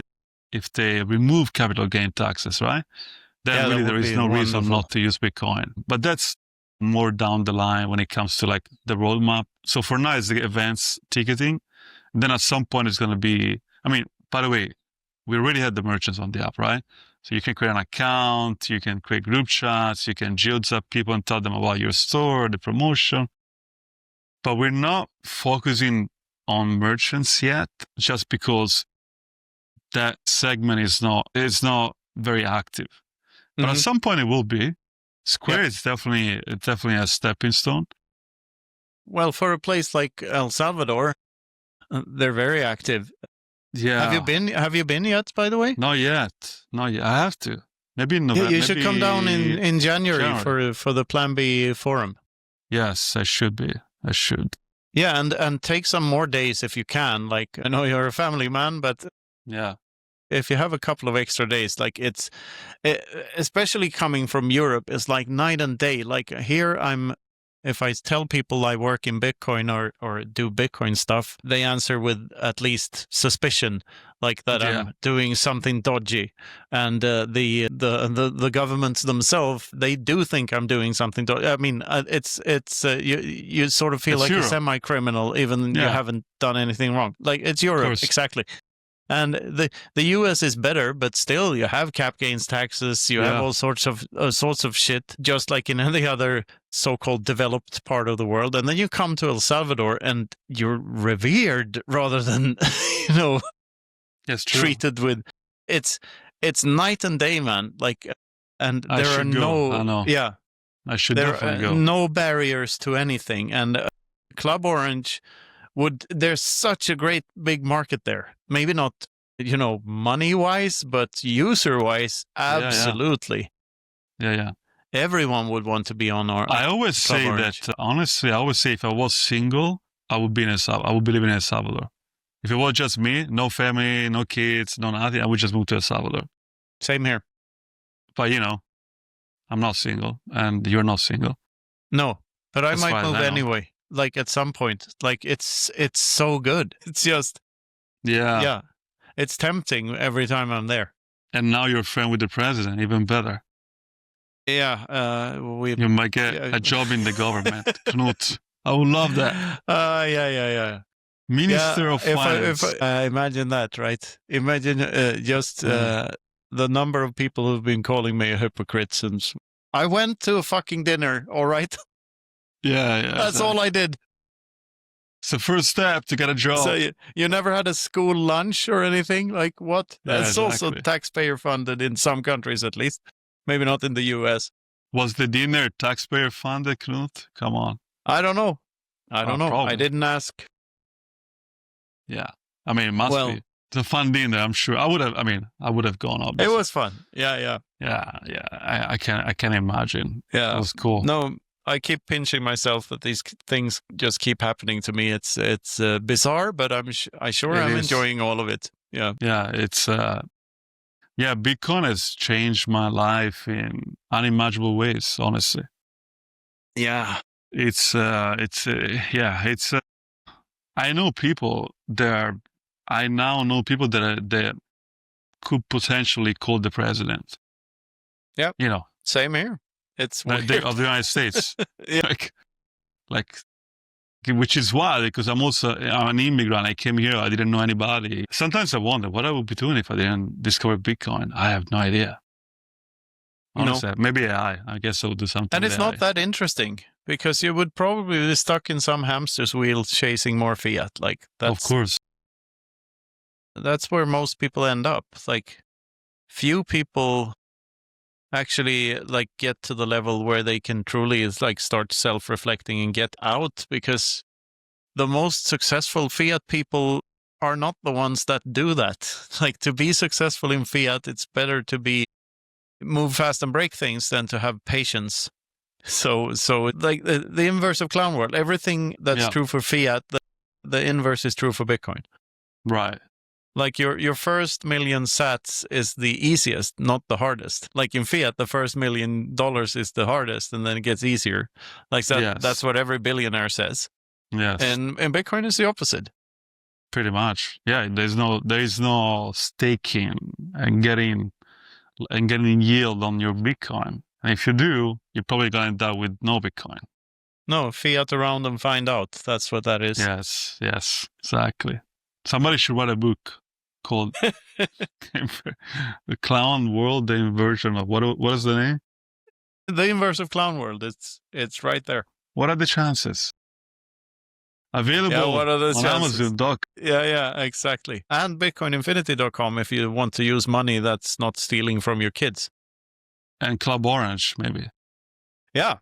if they remove capital gain taxes, right? Then really there is no reason not to use Bitcoin. But that's more down the line when it comes to like the roadmap. So for now, it's the events ticketing. Then at some point, it's going to be, I mean, by the way, we already had the merchants on the app, right? So you can create an account, you can create group chats, you can geozap people and tell them about your store, the promotion. But we're not focusing on merchants yet, just because that segment is not very active. But at some point it will be. Square is definitely a stepping stone. Well, for a place like El Salvador, they're very active. Yeah. Have you been yet, by the way? Not yet. I have to. Maybe in November. You should come down in January for the Plan B forum. Yes, I should. Yeah, and take some more days if you can. Like, I know you're a family man, but yeah, if you have a couple of extra days, like especially coming from Europe, it's like night and day. Like here, if I tell people I work in Bitcoin or do Bitcoin stuff, they answer with at least suspicion, like that I'm doing something dodgy. And the governments themselves, they do think I'm doing something dodgy. I mean, you sort of feel like Europe. A semi-criminal, even you haven't done anything wrong. Like it's Europe, exactly. And the US is better, but still you have cap gains taxes, you have all sorts of shit, just like in any other so-called developed part of the world. And then you come to El Salvador and you're revered rather than, treated with. It's night and day, man. Like, and there are I should definitely go. No barriers to anything. And Club Orange there's such a great big market there. Maybe not, money-wise, but user-wise, absolutely. Yeah. Everyone would want to be on our. I always say Orange. That, honestly, if I was single, I would be living in El Salvador. If it was just me, no family, no kids, no nothing, I would just move to El Salvador. Same here. But, I'm not single, and you're not single. No, but I might move anyway. Like at some point, like it's so good. It's just, it's tempting every time I'm there. And now you're a friend with the president, even better. Yeah, you might get a job in the government, Knut. I would love that. Yeah. Minister of Finance. If imagine that, right? Imagine the number of people who've been calling me a hypocrite since I went to a fucking dinner. All right. Yeah. That's all I did. It's the first step to get a job. So you never had a school lunch or anything? Like what? That's also taxpayer funded in some countries, at least. Maybe not in the US. Was the dinner taxpayer funded, Knut? Come on. I don't know. I didn't ask. Yeah. I mean, it must be. It's a fun dinner, I'm sure. I would have gone, obviously. It was fun. Yeah. I can imagine. Yeah. It was cool. No, I keep pinching myself that these things just keep happening to me. It's bizarre, but I'm enjoying all of it. Yeah. Yeah, it's Bitcoin has changed my life in unimaginable ways, honestly. Yeah. I know people that could potentially call the president. Yeah. Same here. It's of the United States. Yeah. Like, which is wild because I'm an immigrant. I came here. I didn't know anybody. Sometimes I wonder what I would be doing if I didn't discover Bitcoin. I have no idea. Honestly, maybe AI. I guess I would do something. And it's not that interesting because you would probably be stuck in some hamster's wheel chasing more fiat. Like of course. That's where most people end up. Like few people actually like get to the level where they can truly start self-reflecting and get out, because the most successful fiat people are not the ones that do that. Like to be successful in fiat, it's better to move fast and break things than to have patience. So like the inverse of clown world, everything that's true for fiat, the inverse is true for Bitcoin. Right. Like your first million sats is the easiest, not the hardest. Like in fiat, the first $1 million is the hardest, and then it gets easier. Like that, That's what every billionaire says. Yes. And Bitcoin is the opposite. Pretty much. Yeah, there is no staking and getting yield on your Bitcoin. And if you do, you're probably going to end up with no Bitcoin. No, fiat around and find out. That's what that is. Yes, exactly. Somebody should write a book called The Clown World, the inversion of what is the name? The inverse of Clown World. It's right there. What are the chances? Available on Amazon. Yeah, exactly. And BitcoinInfinity.com if you want to use money that's not stealing from your kids. And Club Orange, maybe. Yeah.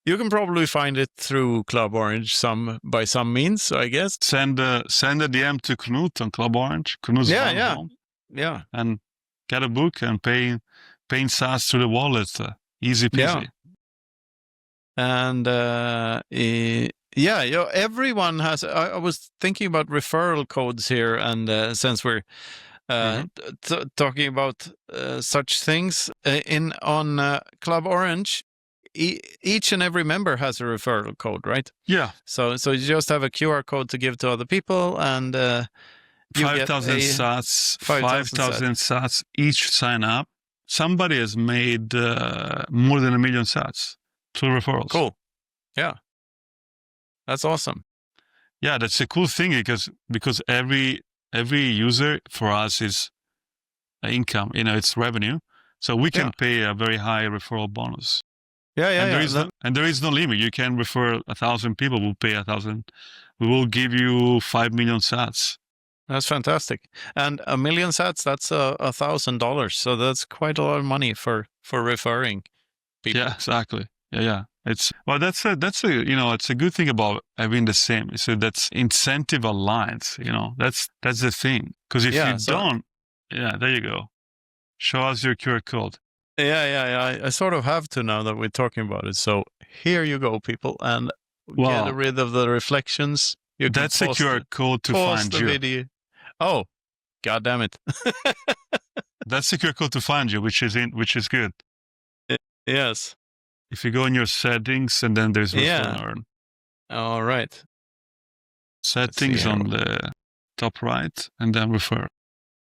You can probably find it through Club Orange by some means, I guess. Send a DM to Knut on Club Orange. Knut Svanholm. Yeah. And get a book and paying SaaS through the wallet. Easy peasy. Yeah. And everyone has. I was thinking about referral codes here, and since we're talking about such things on Club Orange, each and every member has a referral code, right? Yeah. So you just have a QR code to give to other people, and 5,000 sats, 5,000 sats each sign up. Somebody has made more than 1 million sats through referrals. Cool. Yeah. That's awesome. Yeah, that's a cool thing because every user for us is income, it's revenue. So we can pay a very high referral bonus. And there is no limit. You can refer 1,000 people. We'll pay 1,000. We will give you 5 million sats. That's fantastic. And 1 million sats, that's $1,000. So that's quite a lot of money for referring people. Yeah, exactly. Yeah. It's it's a good thing about having the same. So that's incentive aligned. That's the thing. Because if you don't, there you go. Show us your QR code. Yeah. I sort of have to now that we're talking about it. So here you go, people, and get rid of the reflections. That's a QR code to find you. Video. Oh, God damn it! That's a QR code to find you, which is good. Yes. If you go in your settings and then there's refer and earn. All right. Settings on the top right and then refer.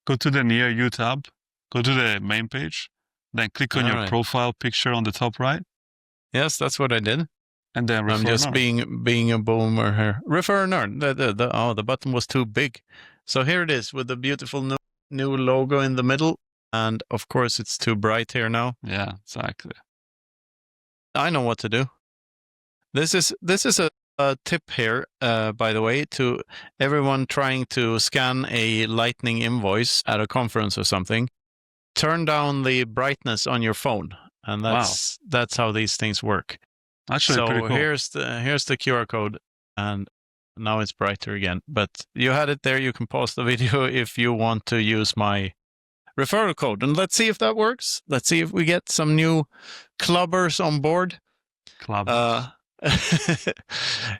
Go to the Near You tab. Go to the main page. Then click on your profile picture on the top right. Yes, that's what I did. And then refer. I'm just being a boomer here. Refer and earn. The button was too big. So here it is with the beautiful new logo in the middle. And of course, it's too bright here now. Yeah, exactly. I know what to do. This is a tip here, by the way, to everyone trying to scan a Lightning invoice at a conference or something. Turn down the brightness on your phone, and that's how these things work. Actually, pretty cool. here's the QR code, and now it's brighter again. But you had it there. You can pause the video if you want to use my referral code, and let's see if that works. Let's see if we get some new clubbers on board. Clubbers.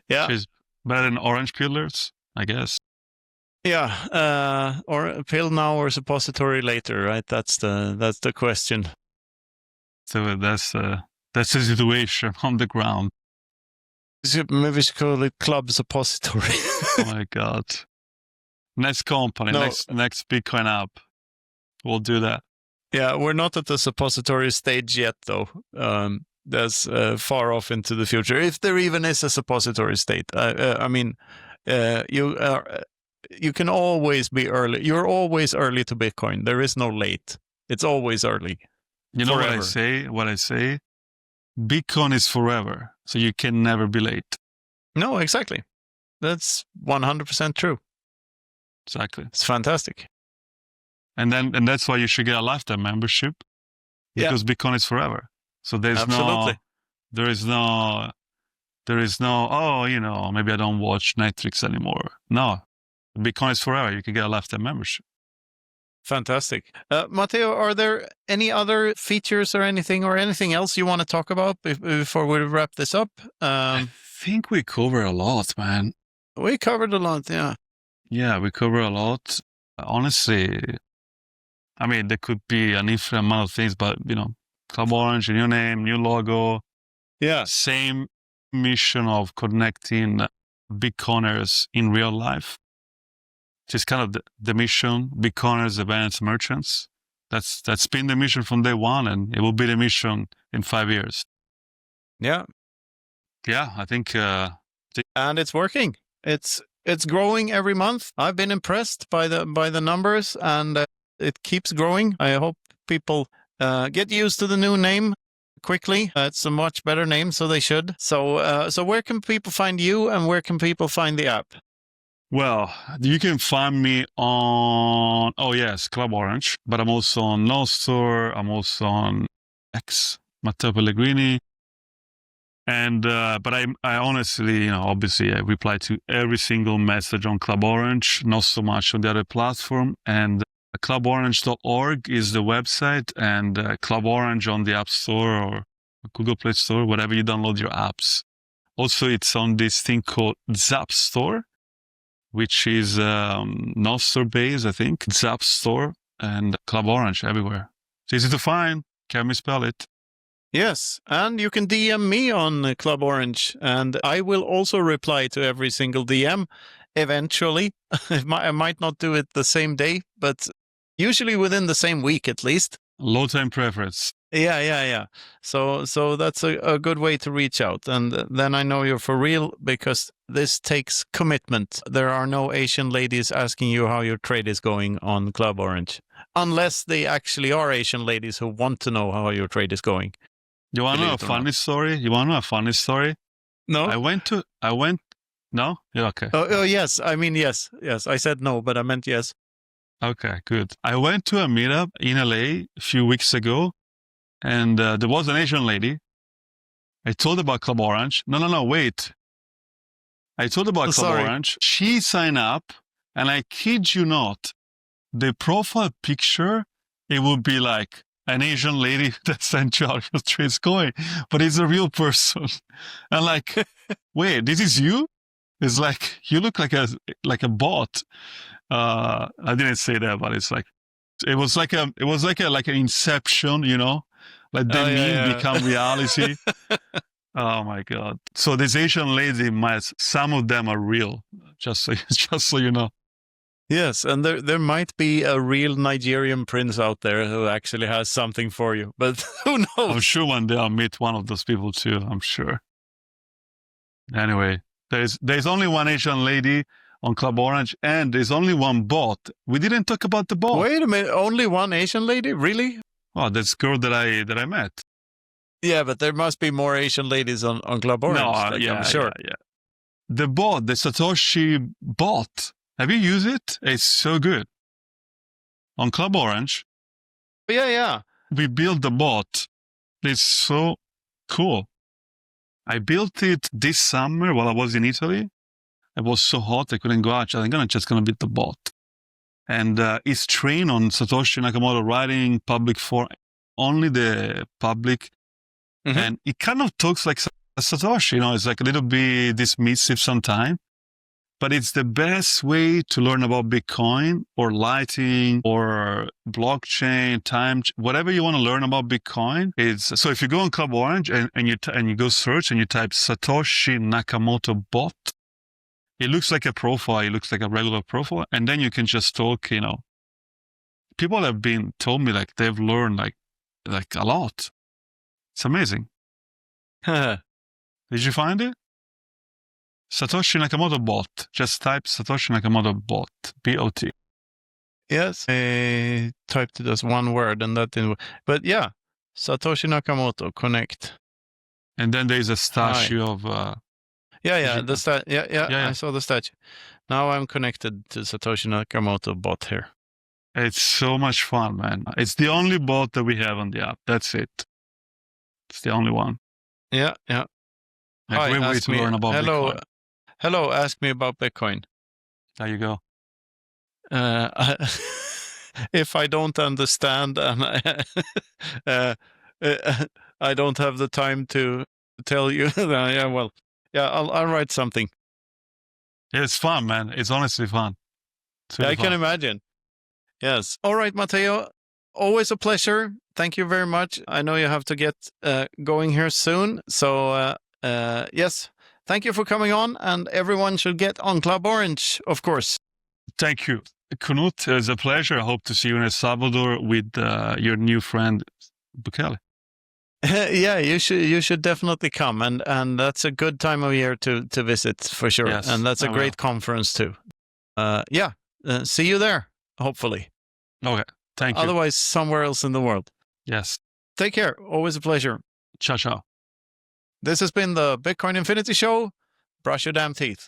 Yeah. Which is better than orange pillars, I guess. Yeah, or a pill now or suppository later, right? That's the question. So that's the situation on the ground. Maybe we should call it Club Suppository. Oh my God! Next company, next Bitcoin app, we'll do that. Yeah, we're not at the suppository stage yet, though. That's far off into the future, if there even is a suppository state. You can always be early. You're always early to Bitcoin. There is no late. It's always early. You know what I say? Bitcoin is forever, so you can never be late. No, exactly. That's 100% true. Exactly. It's fantastic. And that's why you should get a lifetime membership, because Bitcoin is forever. So there is no, maybe I don't watch Netflix anymore. No, Bitcoin is forever. You can get a lifetime membership. Fantastic. Matteo, are there any other features or anything else you want to talk about before we wrap this up? I think we cover a lot, man. We covered a lot, yeah. Yeah, we cover a lot. Honestly, I mean, there could be an infinite amount of things, but, Club Orange, a new name, new logo. Yeah. Same mission of connecting Bitcoiners in real life. It's kind of the mission, Bitcoiners, events, merchants. That's been the mission from day one, and it will be the mission in 5 years. Yeah. Yeah, I think... and it's working. It's growing every month. I've been impressed by the numbers, and it keeps growing. I hope people get used to the new name quickly. It's a much better name, so they should. So where can people find you, and where can people find the app? Well, you can find me on, Club Orange, but I'm also on Nostr. I'm also on X, Matteo Pellegrini. And, but I honestly, obviously I reply to every single message on Club Orange, not so much on the other platform. And cluborange.org is the website, and Club Orange on the App Store or Google Play Store, whatever you download your apps. Also, it's on this thing called Zap Store, which is Nostr based, I think. Zap Store and Club Orange everywhere. It's easy to find. Can we spell it? Yes, and you can DM me on Club Orange, and I will also reply to every single DM eventually. I might not do it the same day, but usually within the same week at least. Low time preference. Yeah. So that's a good way to reach out. And then I know you're for real, because this takes commitment. There are no Asian ladies asking you how your trade is going on Club Orange, unless they actually are Asian ladies who want to know how your trade is going. You want to know a funny story? No. I went. No? Yeah, okay. Oh, yes. I mean, yes. I said no, but I meant yes. Okay, good. I went to a meetup in LA a few weeks ago, and there was an Asian lady. I told her about Club Orange. No, wait. I told her about Club Orange. She signed up, and I kid you not, the profile picture, it would be like an Asian lady that sent you how your trade's going, but it's a real person. And like, wait, this is you? It's like, you look like a bot. I didn't say that, but it's like, it was like an inception, like the meme become reality. Oh my God. So this Asian lady, some of them are real, just so you know. Yes, and there might be a real Nigerian prince out there who actually has something for you, but who knows? I'm sure one day I'll meet one of those people too, I'm sure. Anyway, there's only one Asian lady on Club Orange, and there's only one bot. We didn't talk about the bot. Wait a minute, only one Asian lady? Really? Oh, that's girl that I met. Yeah, but there must be more Asian ladies on Club Orange. I'm sure. Yeah. The bot, the Satoshi bot. Have you used it? It's so good. On Club Orange. Yeah. We built the bot. It's so cool. I built it this summer while I was in Italy. It was so hot I couldn't go out. I'm just gonna build the bot. And it's trained on Satoshi Nakamoto writing public for only the public. Mm-hmm. And it kind of talks like Satoshi, it's like a little bit dismissive sometimes. But it's the best way to learn about Bitcoin or Lightning or blockchain, whatever you want to learn about Bitcoin. So if you go on Club Orange and you go search and you type Satoshi Nakamoto bot, it looks like a profile. It looks like a regular profile. And then you can just talk, People have told me like they've learned like a lot. It's amazing. Did you find it? Satoshi Nakamoto bot. Just type Satoshi Nakamoto bot. B-O-T. Yes, I typed it as one word and that didn't. But yeah, Satoshi Nakamoto, connect. And then there's a statue of. I saw the statue. Now I'm connected to Satoshi Nakamoto bot here. It's so much fun, man. It's the only bot that we have on the app. That's it. It's the only one. Yeah. A great way to learn about Bitcoin. Hello, ask me about Bitcoin. There you go. If I don't understand and I don't have the time to tell you, I'll write something. It's fun, man. It's honestly fun. I can imagine. Yes. All right, Matteo. Always a pleasure. Thank you very much. I know you have to get going here soon. So, yes. thank you for coming on, and everyone should get on Club Orange, of course. Thank you. Knut, it's a pleasure. I hope to see you in El Salvador with your new friend, Bukele. Yeah, you should definitely come, and that's a good time of year to visit for sure. Yes, and that's a great conference too. See you there, hopefully. Okay, thank you. Otherwise, somewhere else in the world. Yes. Take care. Always a pleasure. Ciao, ciao. This has been the Bitcoin Infinity Show. Brush your damn teeth.